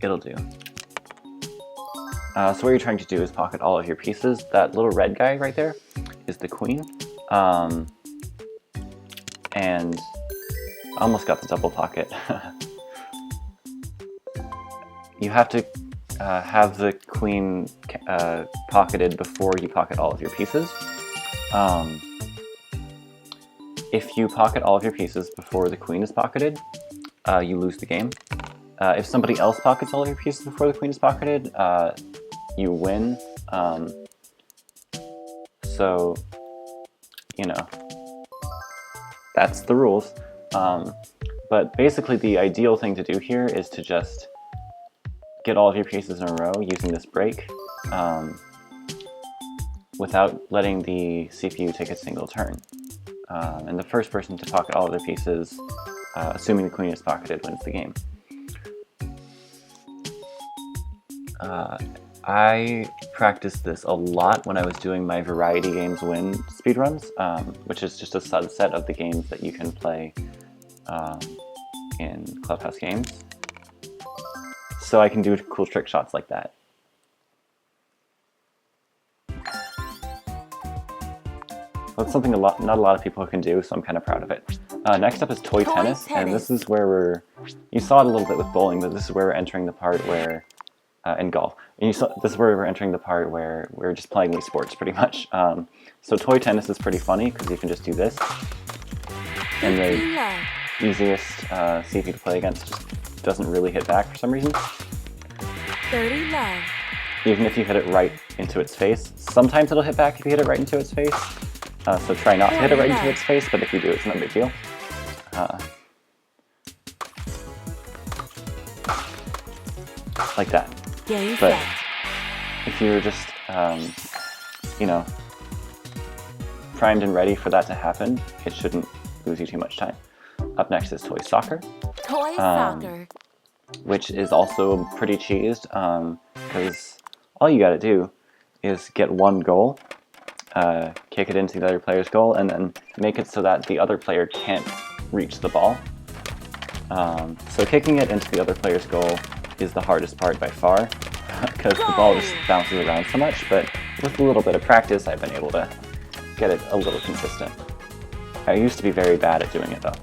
it'll do. So what you're trying to do is pocket all of your pieces. That little red guy right there is the queen. And I almost got the double pocket. You have to have the queen pocketed before you pocket all of your pieces. If you pocket all of your pieces before the queen is pocketed, you lose the game. If somebody else pockets all of your pieces before the queen is pocketed, you win. So, you know, that's the rules. But basically the ideal thing to do here is to just get all of your pieces in a row using this break, without letting the CPU take a single turn. And the first person to pocket all of their pieces, assuming the queen is pocketed, wins the game. I practiced this a lot when I was doing my Variety Games Win speedruns, which is just a subset of the games that you can play in Clubhouse games. So I can do cool trick shots like that. That's something not a lot of people can do, so I'm kind of proud of it. Next up is toy tennis, and this is where you saw it a little bit with bowling, but this is where we're entering the part where, and golf. And this is where we're entering the part where we're just playing Wii Sports, pretty much. So toy tennis is pretty funny, because you can just do this. And the easiest CP to play against just doesn't really hit back for some reason. 30 love. Even if you hit it right into its face. Sometimes it'll hit back if you hit it right into its face. So try not to hit it right into its face, but if you do, it's no big deal. Like that. Game But set. if you're just, you know, primed and ready for that to happen, it shouldn't lose you too much time. Up next is Toy Soccer, Toy soccer. which is also pretty cheesed, because all you gotta do is get one goal, kick it into the other player's goal, and then make it so that the other player can't reach the ball. So kicking it into the other player's goal is the hardest part by far, because the ball just bounces around so much, but with a little bit of practice I've been able to get it a little consistent. I used to be very bad at doing it though.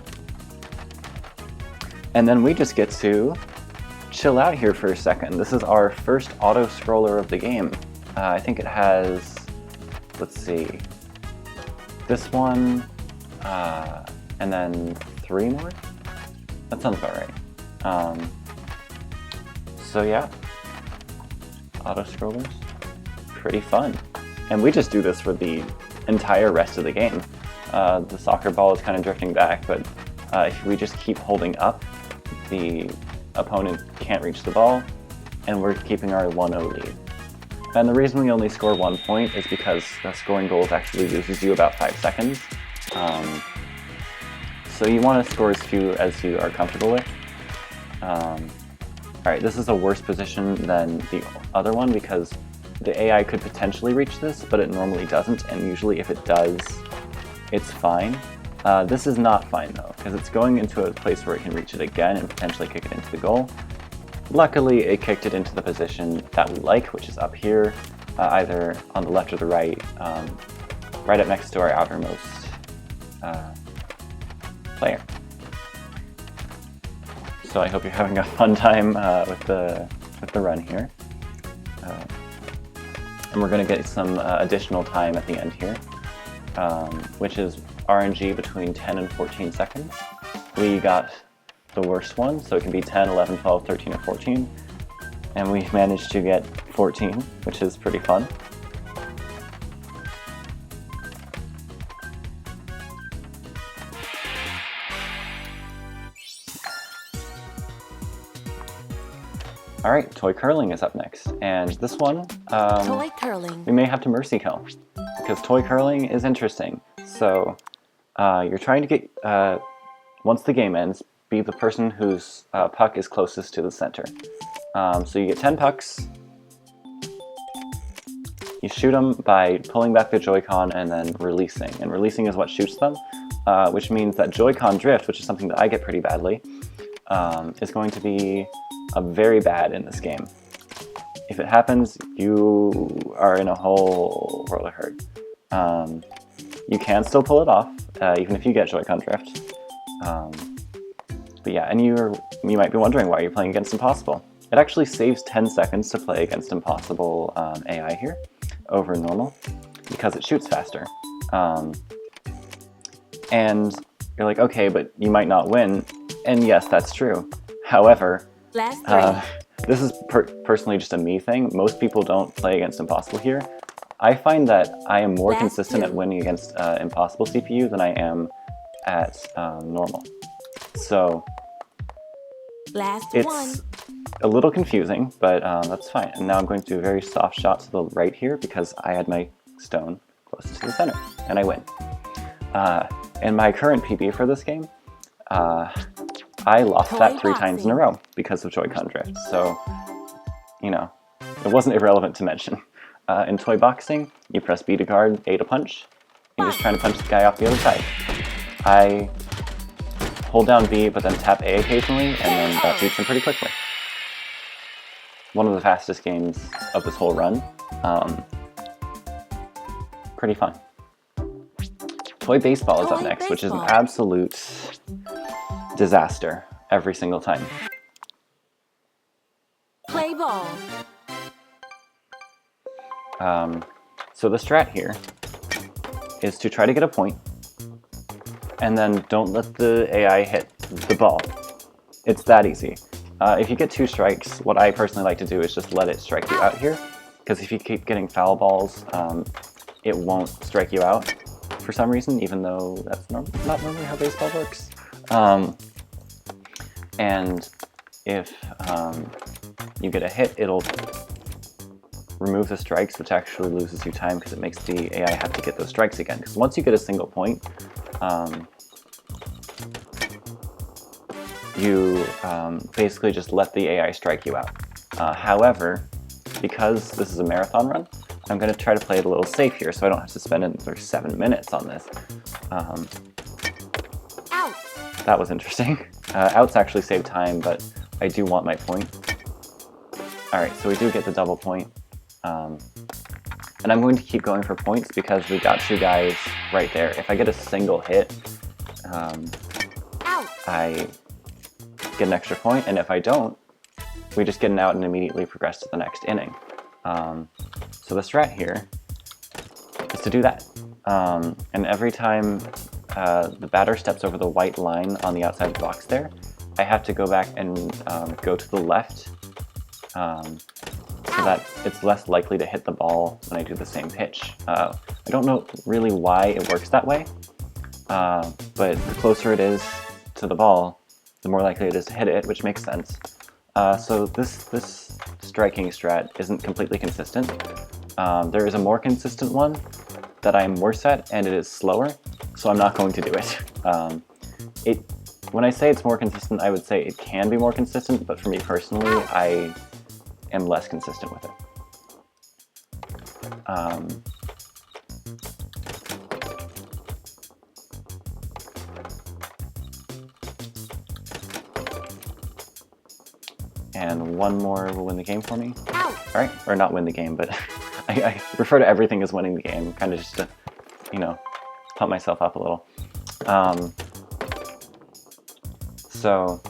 And then we just get to chill out here for a second. This is our first auto-scroller of the game. I think it has, let's see, this one, and then 3 more? That sounds about right. So yeah, auto-scrollers, pretty fun. And we just do this for the entire rest of the game. The soccer ball is kind of drifting back, but if we just keep holding up, the opponent can't reach the ball, and we're keeping our 1-0 lead. And the reason we only score 1 point is because scoring goals actually loses you about 5 seconds. So you want to score as few as you are comfortable with. Alright, this is a worse position than the other one because the AI could potentially reach this, but it normally doesn't, and usually if it does, it's fine. This is not fine though, because it's going into a place where it can reach it again and potentially kick it into the goal. Luckily, it kicked it into the position that we like, which is up here, either on the left or the right, right up next to our outermost player. So I hope you're having a fun time with the run here. And we're going to get some additional time at the end here, which is RNG between 10 and 14 seconds. We got the worst one, so it can be 10, 11, 12, 13, or 14. And we managed to get 14, which is pretty fun. Alright, toy curling is up next, and this one, Toy curling. we may have to mercy kill, because toy curling is interesting. So, you're trying to get, once the game ends, be the person whose puck is closest to the center. So you get 10 pucks, you shoot them by pulling back the Joy-Con and then releasing, and releasing is what shoots them, which means that Joy-Con drift, which is something that I get pretty badly, is going to be very bad in this game. If it happens, you are in a whole world of hurt. You can still pull it off, even if you get Joy-Con drift. But yeah, and you might be wondering why you're playing against Impossible. It actually saves 10 seconds to play against Impossible AI here over normal, because it shoots faster. And you're like, okay, but you might not win. And yes, that's true. However, Last 3. this is personally just a me thing. Most people don't play against Impossible here. I find that I am more Last consistent 2. at winning against Impossible CPU than I am at normal. So Last it's 1. a little confusing, but that's fine. And now I'm going to do a very soft shot to the right here because I had my stone closest to the center, and I win. In my current PB for this game, I lost that 3 times in a row because of Joy-Con drift, so, you know, it wasn't irrelevant to mention. In toy boxing, you press B to guard, A to punch. You're just trying to punch the guy off the other side. I hold down B, but then tap A occasionally, and then that shoots him pretty quickly. One of the fastest games of this whole run. Pretty fun. Toy baseball is up Toy next, which is an baseball. absolute disaster every single time. Play ball. So the strat here is to try to get a point, and then don't let the AI hit the ball. It's that easy. If you get 2 strikes, what I personally like to do is just let it strike you out here, because if you keep getting foul balls, it won't strike you out for some reason, even though that's not normally how baseball works. And if you get a hit, it'll remove the strikes, which actually loses you time because it makes the AI have to get those strikes again. Because once you get a single point, you basically just let the AI strike you out. However, because this is a marathon run, I'm going to try to play it a little safe here so I don't have to spend another 7 minutes on this. That was interesting. Outs actually save time, but I do want my point. Alright, so we do get the double point. And I'm going to keep going for points because we got 2 guys right there. If I get a single hit, I get an extra point, and if I don't, we just get an out and immediately progress to the next inning. So the strat here is to do that. And every time the batter steps over the white line on the outside of the box there, I have to go back and go to the left so that it's less likely to hit the ball when I do the same pitch. I don't know really why it works that way, but the closer it is to the ball, the more likely it is to hit it, which makes sense. So this striking strat isn't completely consistent. There is a more consistent one that I'm worse at, and it is slower, so I'm not going to do it. When I say it's more consistent, I would say it can be more consistent, but for me personally, I am less consistent with it. And one more will win the game for me. Alright, or not win the game, but I refer to everything as winning the game, kind of just to, you know, pump myself up a little. So,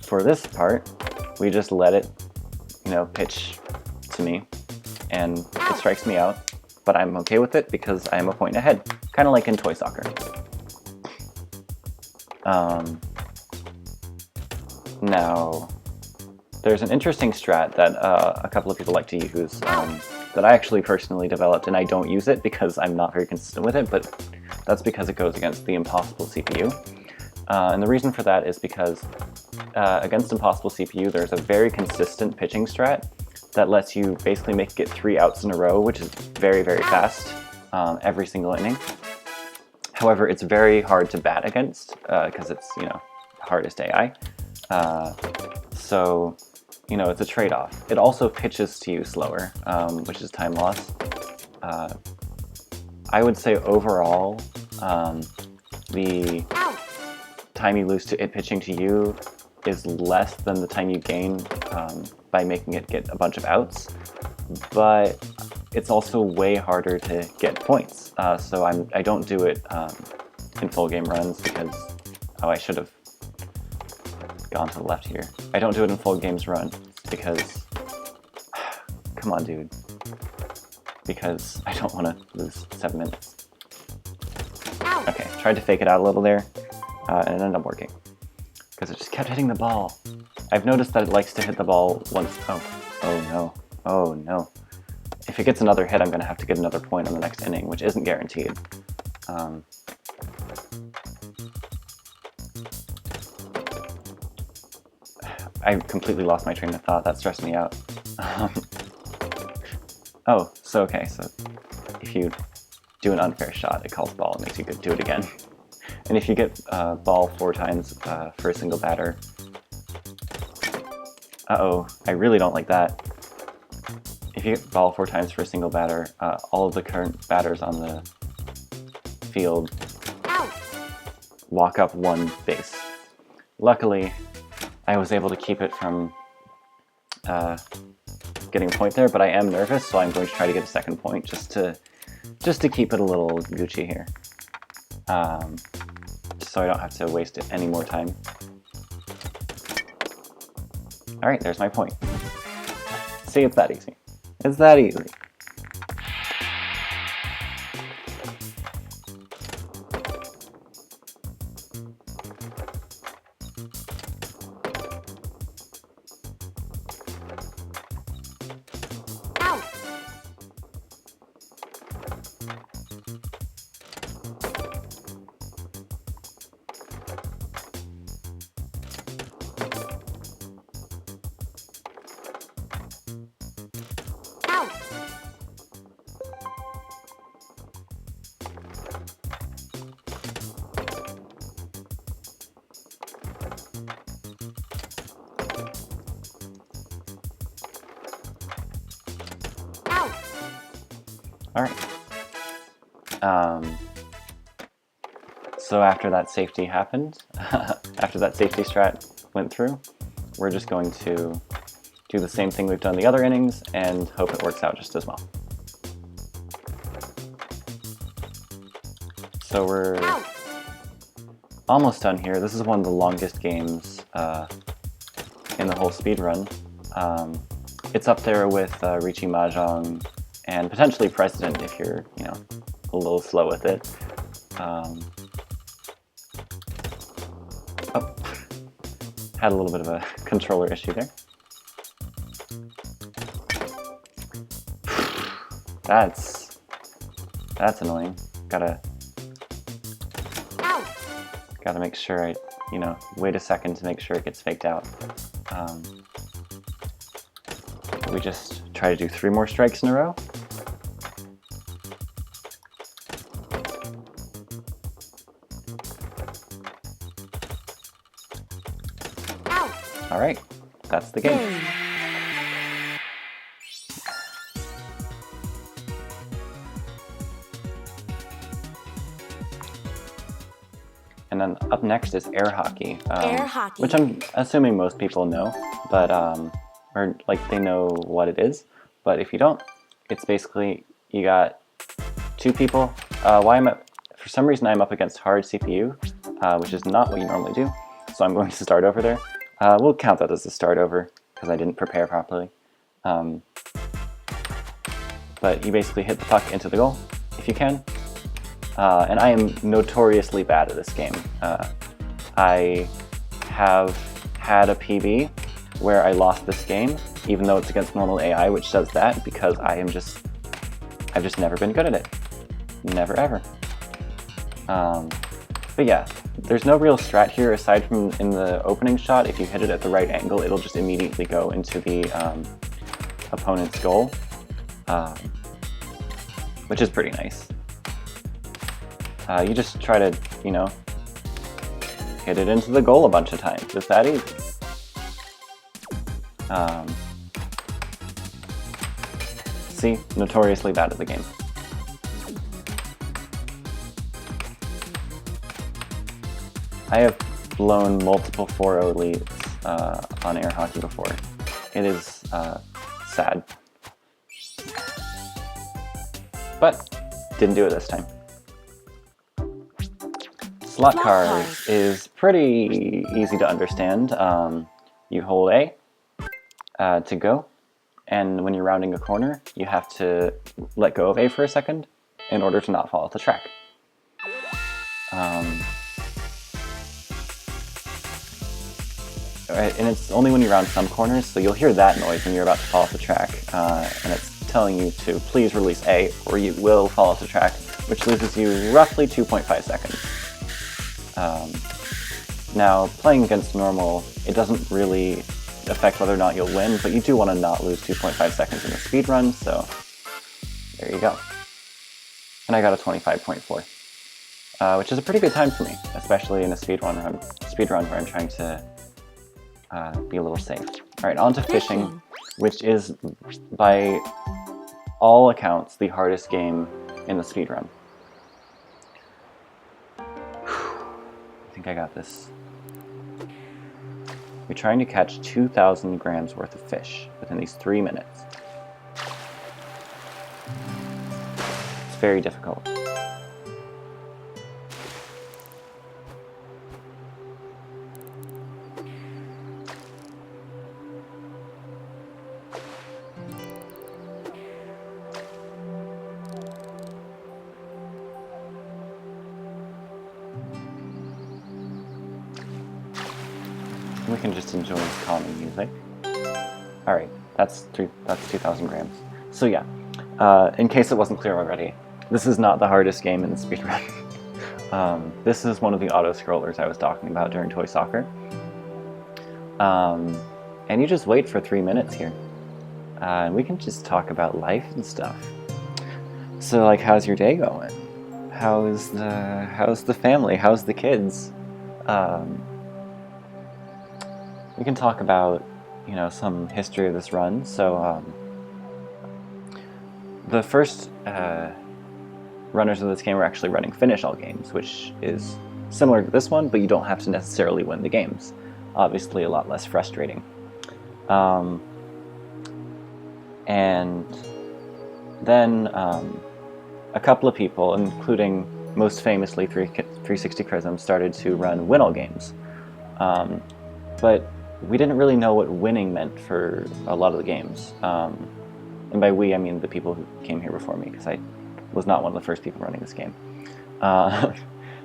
for this part, we just let it, you know, pitch to me, and it strikes me out, but I'm okay with it because I am a point ahead, kind of like in toy soccer. Now, there's an interesting strat that a couple of people like to use that I actually personally developed, and I don't use it because I'm not very consistent with it, but that's because it goes against the impossible CPU. And the reason for that is because against impossible CPU, there's a very consistent pitching strat that lets you basically get 3 outs in a row, which is very, very fast every single inning. However, it's very hard to bat against because it's, you know, hardest AI. So, you know, it's a trade-off. It also pitches to you slower, which is time loss. I would say overall, the time you lose to it pitching to you is less than the time you gain by making it get a bunch of outs, but it's also way harder to get points. So I don't do it in full game runs because, oh, I should have gone to the left here. I don't do it in full games run because, come on, dude, because I don't want to lose 7 minutes. Okay, tried to fake it out a little there, and it ended up working because it just kept hitting the ball. I've noticed that it likes to hit the ball once. Oh no. If it gets another hit, I'm going to have to get another point on the next inning, which isn't guaranteed. I completely lost my train of thought. That stressed me out. So if you do an unfair shot, it calls ball and makes you do it again. And if you get ball 4 times for a single batter, I really don't like that. If you get ball 4 times for a single batter, all of the current batters on the field walk up 1 base. Luckily, I was able to keep it from getting a point there, but I am nervous, so I'm going to try to get a second point just to keep it a little Gucci here, so I don't have to waste any more time. All right, there's my point. See, it's that easy. It's that easy. Alright. So after that safety happened, after that safety strat went through, we're just going to do the same thing we've done the other innings and hope it works out just as well. So we're Out. almost done here. This is one of the longest games in the whole speedrun. It's up there with Riichi Mahjong and potentially President if you're, you know, a little slow with it. Oh, had a little bit of a controller issue there. That's annoying. Gotta make sure I, you know, wait a second to make sure it gets faked out. We just try to do 3 more strikes in a row. All right, that's the game. Game. And then up next is air hockey. Air hockey. Which I'm assuming most people know, but or like they know what it is. But if you don't, it's basically you got 2 people. For some reason I'm up against hard CPU, which is not what you normally do. So I'm going to start over there. We'll count that as a start over because I didn't prepare properly. But you basically hit the puck into the goal if you can. And I am notoriously bad at this game. I have had a PB where I lost this game, even though it's against normal AI, which does that because I've just never been good at it. Never ever. But yeah, there's no real strat here aside from in the opening shot. If you hit it at the right angle, it'll just immediately go into the opponent's goal, which is pretty nice. You just try to, you know, hit it into the goal a bunch of times. It's that easy. See, notoriously bad at the game. I have blown multiple 4-0 leads on air hockey before. It is sad. But didn't do it this time. Slot cars is pretty easy to understand. You hold A to go, and when you're rounding a corner, you have to let go of A for a second in order to not fall off the track. And it's only when you round some corners, so you'll hear that noise when you're about to fall off the track, and it's telling you to please release A or you will fall off the track, which loses you roughly 2.5 seconds. Now, playing against normal, it doesn't really affect whether or not you'll win, but you do want to not lose 2.5 seconds in a speed run, so there you go. And I got a 25.4, which is a pretty good time for me, especially in a speed run where I'm trying to be a little safe. All right, on to fishing, which is by all accounts the hardest game in the speed run. I think I got this. You're trying to catch 2,000 grams worth of fish within these 3 minutes. It's very difficult. We can just enjoy calming music. Alright, that's 2,000 grams. So yeah, in case it wasn't clear already, this is not the hardest game in the speedrun. This is one of the auto-scrollers I was talking about during Toy Soccer. And you just wait for 3 minutes here. And we can just talk about life and stuff. So like, how's your day going? How's the family? How's the kids? We can talk about, you know, some history of this run. So the first runners of this game are actually running finish all games, which is similar to this one, but you don't have to necessarily win the games. Obviously a lot less frustrating. And then a couple of people, including most famously 360 Chrism, started to run win all games. But we didn't really know what winning meant for a lot of the games. And by we, I mean the people who came here before me, because I was not one of the first people running this game.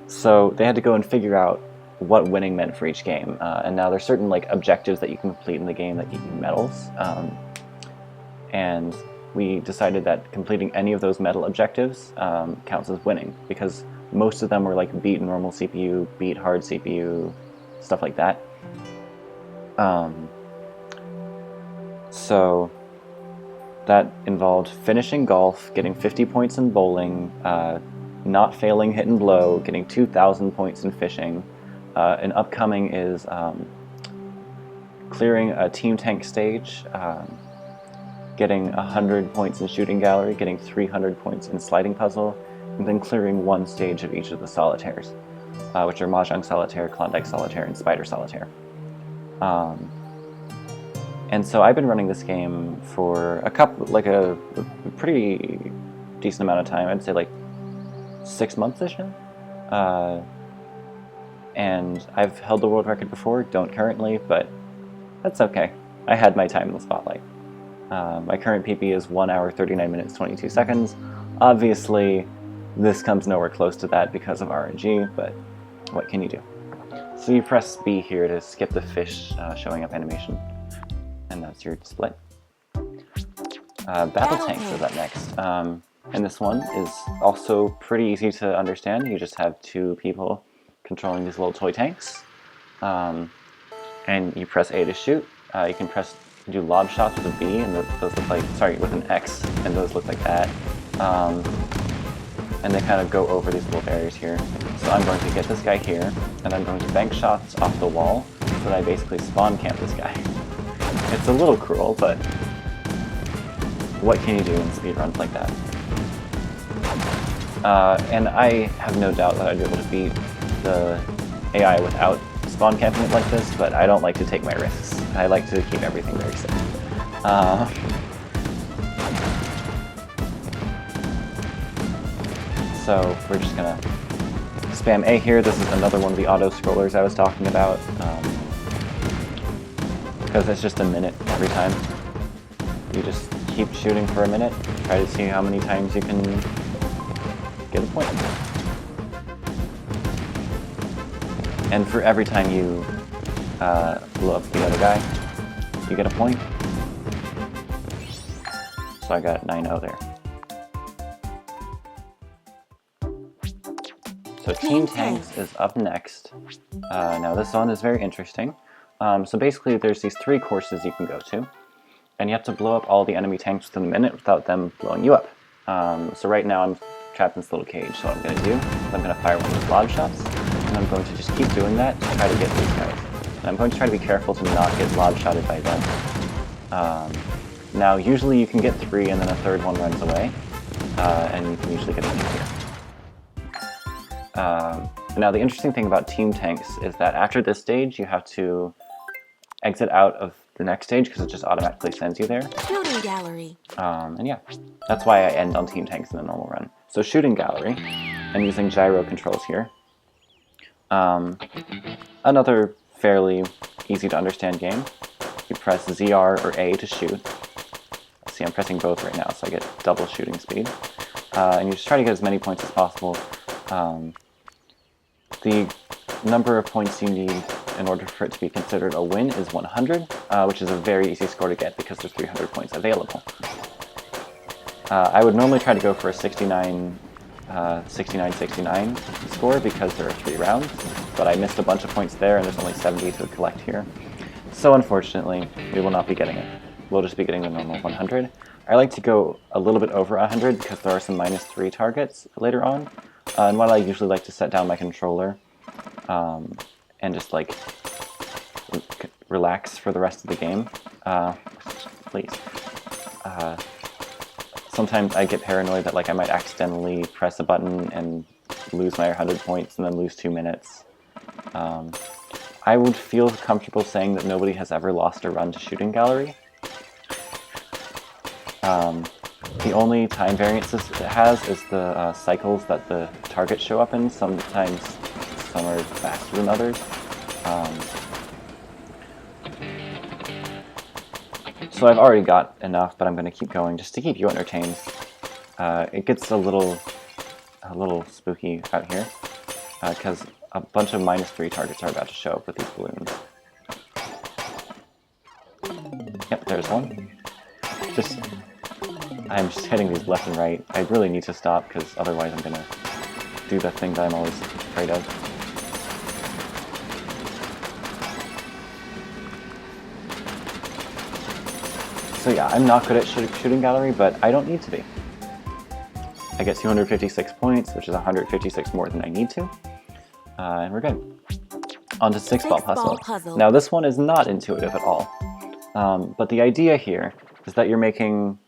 So they had to go and figure out what winning meant for each game. And now there's certain like objectives that you can complete in the game that give you medals. And we decided that completing any of those medal objectives counts as winning, because most of them were like beat normal CPU, beat hard CPU, stuff like that. So that involved finishing golf, getting 50 points in bowling, not failing hit and blow, getting 2,000 points in fishing. And upcoming is clearing a team tank stage, getting 100 points in shooting gallery, getting 300 points in sliding puzzle, and then clearing one stage of each of the solitaires, which are Mahjong Solitaire, Klondike Solitaire, and Spider Solitaire. And so I've been running this game for a pretty decent amount of time. I'd say like 6 months-ish now. And I've held the world record before, don't currently, but that's okay. I had my time in the spotlight. My current PB is 1 hour, 39 minutes, 22 seconds. Obviously, this comes nowhere close to that because of RNG, but what can you do? So you press B here to skip the fish showing up animation, and that's your display. Battle Tanks is up next, and this one is also pretty easy to understand. You just have two people controlling these little toy tanks, and you press A to shoot. You can do lob shots with a B, and those look like, with an X, and those look like that. And they kind of go over these little barriers here. So I'm going to get this guy here, and I'm going to bank shots off the wall, so that I basically spawn camp this guy. It's a little cruel, but what can you do in speedruns like that? And I have no doubt that I'd be able to beat the AI without spawn camping it like this, but I don't like to take my risks. I like to keep everything very safe. So we're just gonna spam A here. This is another one of the auto scrollers I was talking about, because it's just a minute every time. You just keep shooting for a minute, try to see how many times you can get a point. And for every time you blow up the other guy, you get a point. So I got 9-0 there. So Team Tanks is up next. Now this one is very interesting. So basically there's these 3 courses you can go to, and you have to blow up all the enemy tanks within a minute without them blowing you up. So right now I'm trapped in this little cage, so what I'm going to do is I'm going to fire one of those lob shots, and I'm going to just keep doing that to try to get these guys. And I'm going to try to be careful to not get lob shotted by them. Now usually you can get 3 and then a third one runs away, and you can usually get a few here. Now the interesting thing about Team Tanks is that after this stage you have to exit out of the next stage because it just automatically sends you there. Shooting gallery. And yeah, that's why I end on Team Tanks in a normal run. So shooting gallery, I'm using gyro controls here. Another fairly easy to understand game. You press ZR or A to shoot. See, I'm pressing both right now, so I get double shooting speed. And you just try to get as many points as possible. The number of points you need in order for it to be considered a win is 100, which is a very easy score to get because there's 300 points available. I would normally try to go for a 69 score because there are 3 rounds, but I missed a bunch of points there and there's only 70 to collect here. So unfortunately, we will not be getting it. We'll just be getting the normal 100. I like to go a little bit over 100 because there are some -3 targets later on. And what I usually like to set down my controller and just like relax for the rest of the game. Please. sometimes I get paranoid that like I might accidentally press a button and lose my 100 points and then lose 2 minutes. I would feel comfortable saying that nobody has ever lost a run to Shooting Gallery. The only time variances it has is the cycles that the targets show up in. Sometimes some are faster than others. So I've already got enough, but I'm going to keep going just to keep you entertained. It gets a little spooky out here, because a bunch of -3 targets are about to show up with these balloons. Yep, there's one. I'm just hitting these left and right. I really need to stop, because otherwise I'm going to do the thing that I'm always afraid of. So yeah, I'm not good at Shooting Gallery, but I don't need to be. I get 256 points, which is 156 more than I need to. And we're good. On to 6-ball puzzle. Now this one is not intuitive at all. But the idea here is that you're making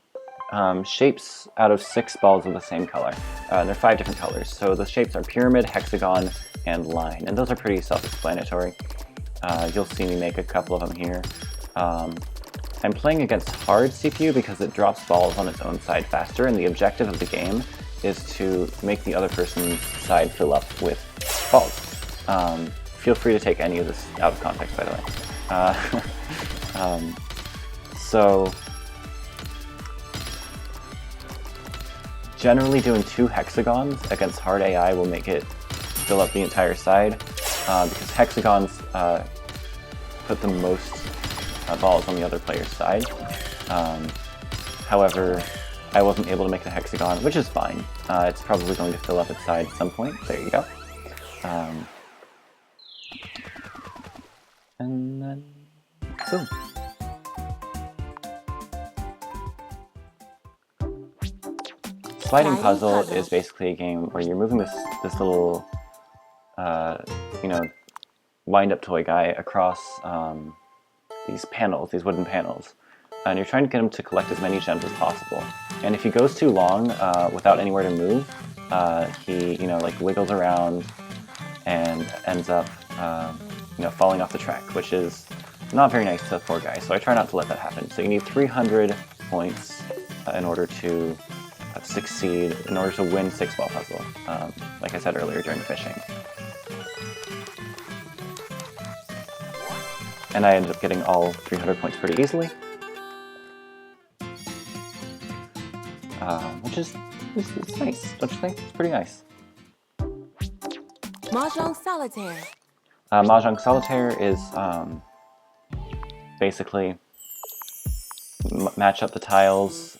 shapes out of 6 balls of the same color. They're 5 different colors. So the shapes are pyramid, hexagon, and line. And those are pretty self-explanatory. You'll see me make a couple of them here. I'm playing against hard CPU because it drops balls on its own side faster, and the objective of the game is to make the other person's side fill up with balls. Feel free to take any of this out of context, by the way. So generally doing 2 hexagons against hard AI will make it fill up the entire side, because hexagons put the most balls on the other player's side. However, I wasn't able to make the hexagon, which is fine. It's probably going to fill up its side at some point. There you go. And then, boom. Sliding puzzle is basically a game where you're moving this little, wind-up toy guy across these panels, these wooden panels, and you're trying to get him to collect as many gems as possible. And if he goes too long without anywhere to move, he wiggles around and ends up falling off the track, which is not very nice to the poor guy. So I try not to let that happen. So you need 300 points in order to succeed, in order to win 6-ball puzzle, like I said earlier during fishing. And I ended up getting all 300 points pretty easily. Which is nice, don't you think? It's pretty nice. Mahjong Solitaire. Mahjong Solitaire is basically match up the tiles.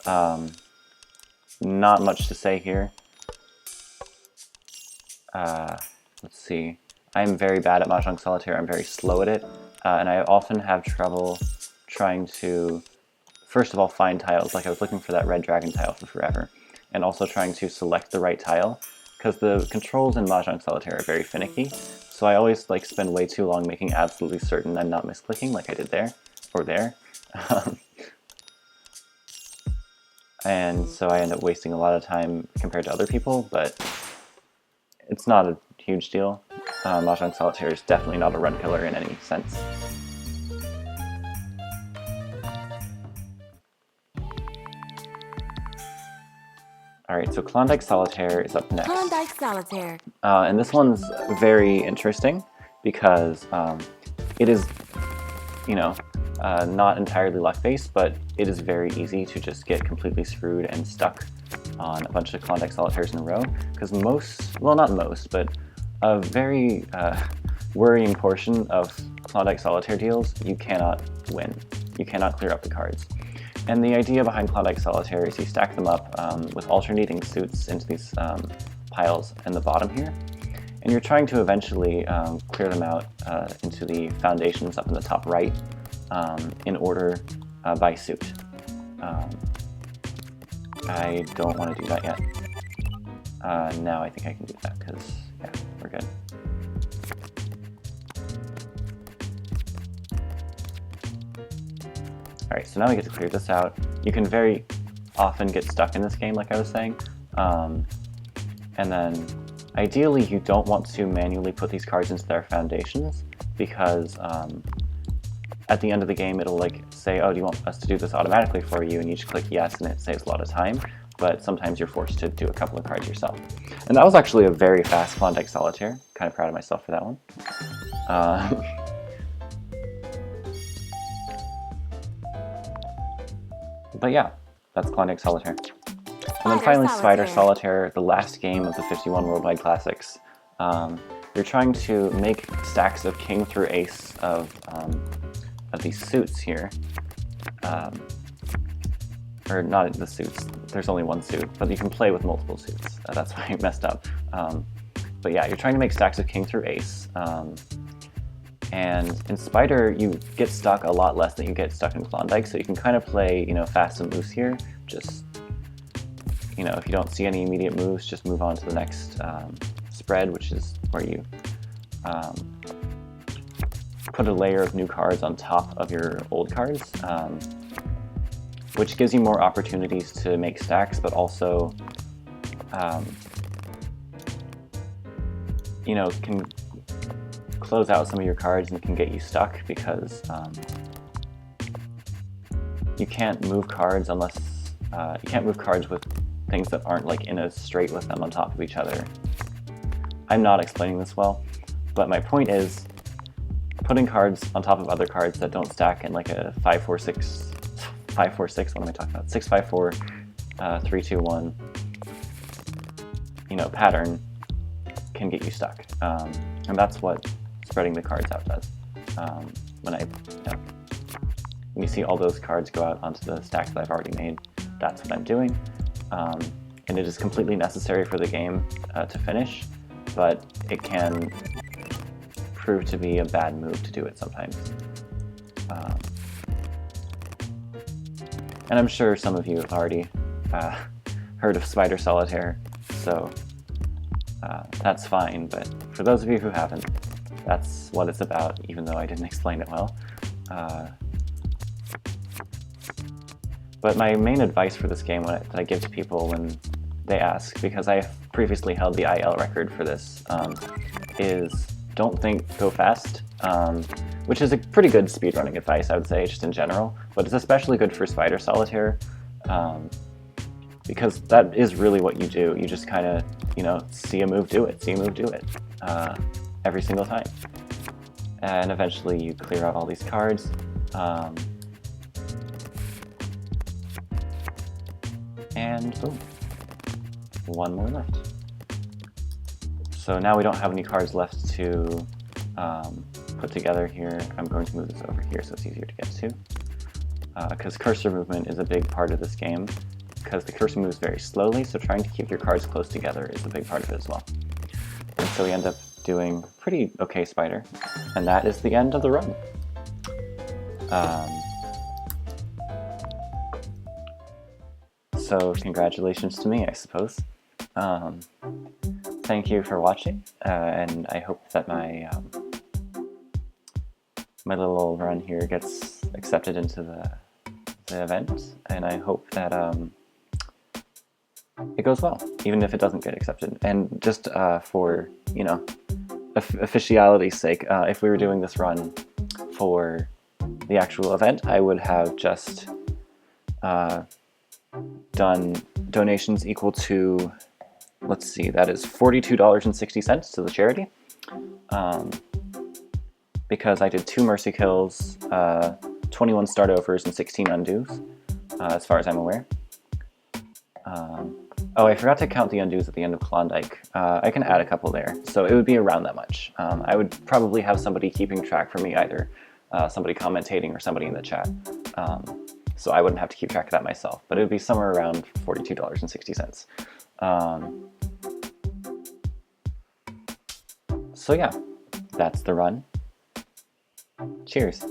Not much to say here. Let's see. I'm very bad at Mahjong Solitaire. I'm very slow at it. And I often have trouble trying to, first of all, find tiles. Like I was looking for that red dragon tile for forever. And also trying to select the right tile. Because the controls in Mahjong Solitaire are very finicky. So I always spend way too long making absolutely certain I'm not misclicking like I did there. Or there. And so I end up wasting a lot of time compared to other people, but it's not a huge deal. Mahjong Solitaire is definitely not a run killer in any sense. Alright, so Klondike Solitaire is up next. Klondike Solitaire. And this one's very interesting because it is, not entirely luck-based, but it is very easy to just get completely screwed and stuck on a bunch of Klondike Solitaires in a row. Because not most, but a very worrying portion of Klondike Solitaire deals, you cannot win. You cannot clear up the cards. And the idea behind Klondike Solitaire is you stack them up with alternating suits into these piles in the bottom here. And you're trying to eventually clear them out into the foundations up in the top right in order by suit. I don't want to do that yet. Now I think I can do that because, yeah, we're good. Alright, so now we get to clear this out. You can very often get stuck in this game, like I was saying. And then ideally you don't want to manually put these cards into their foundations, because at the end of the game it'll like say, oh, do you want us to do this automatically for you, and you just click yes and it saves a lot of time, but sometimes you're forced to do a couple of cards yourself. And that was actually a very fast Klondike Solitaire. Kind of proud of myself for that one. But yeah, that's Klondike Solitaire. And then finally Spider Solitaire, the last game of the 51 Worldwide Classics. You're trying to make stacks of king through ace of these suits here. Or not the suits, there's only one suit, but you can play with multiple suits. That's why I messed up. But yeah, you're trying to make stacks of king through ace. And in Spider, you get stuck a lot less than you get stuck in Klondike, so you can kind of play, you know, fast and loose here. Just, you know, if you don't see any immediate moves, just move on to the next spread, which is where you put a layer of new cards on top of your old cards, which gives you more opportunities to make stacks, but also, you know, can close out some of your cards and can get you stuck, because you can't move cards unless you can't move cards with things that aren't like in a straight with them on top of each other. I'm not explaining this well, but my point is putting cards on top of other cards that don't stack in like a 5-4-6, what am I talking about? 6-5-4, 3-2-1, you know, pattern can get you stuck, and that's what spreading the cards out does. When you see all those cards go out onto the stacks that I've already made, that's what I'm doing. And it is completely necessary for the game to finish, but it can prove to be a bad move to do it sometimes. And I'm sure some of you have already heard of Spider Solitaire, so that's fine, but for those of you who haven't, that's what it's about, even though I didn't explain it well. But my main advice for this game that I give to people when they ask, because I previously held the IL record for this, is don't think, go fast, which is a pretty good speedrunning advice, I would say, just in general, but it's especially good for Spider Solitaire, because that is really what you do. You just kind of, you know, see a move, do it, every single time. And eventually you clear out all these cards. And boom, one more left. So now we don't have any cards left to put together here. I'm going to move this over here so it's easier to get to. Because cursor movement is a big part of this game, because the cursor moves very slowly, so trying to keep your cards close together is a big part of it as well. And so we end up doing pretty okay Spider, and that is the end of the run. So congratulations to me, I suppose. Thank you for watching, and I hope that my my little run here gets accepted into the event, and I hope that it goes well, even if it doesn't get accepted. And just for, you know, officiality's sake, if we were doing this run for the actual event, I would have just done donations equal to, let's see, that is $42.60 to the charity, because I did 2 mercy kills, 21 start overs, and 16 undos, as far as I'm aware. Oh, I forgot to count the undos at the end of Klondike. I can add a couple there, so it would be around that much. I would probably have somebody keeping track for me, either somebody commentating or somebody in the chat. So I wouldn't have to keep track of that myself, but it would be somewhere around $42.60. So yeah, that's the run. Cheers.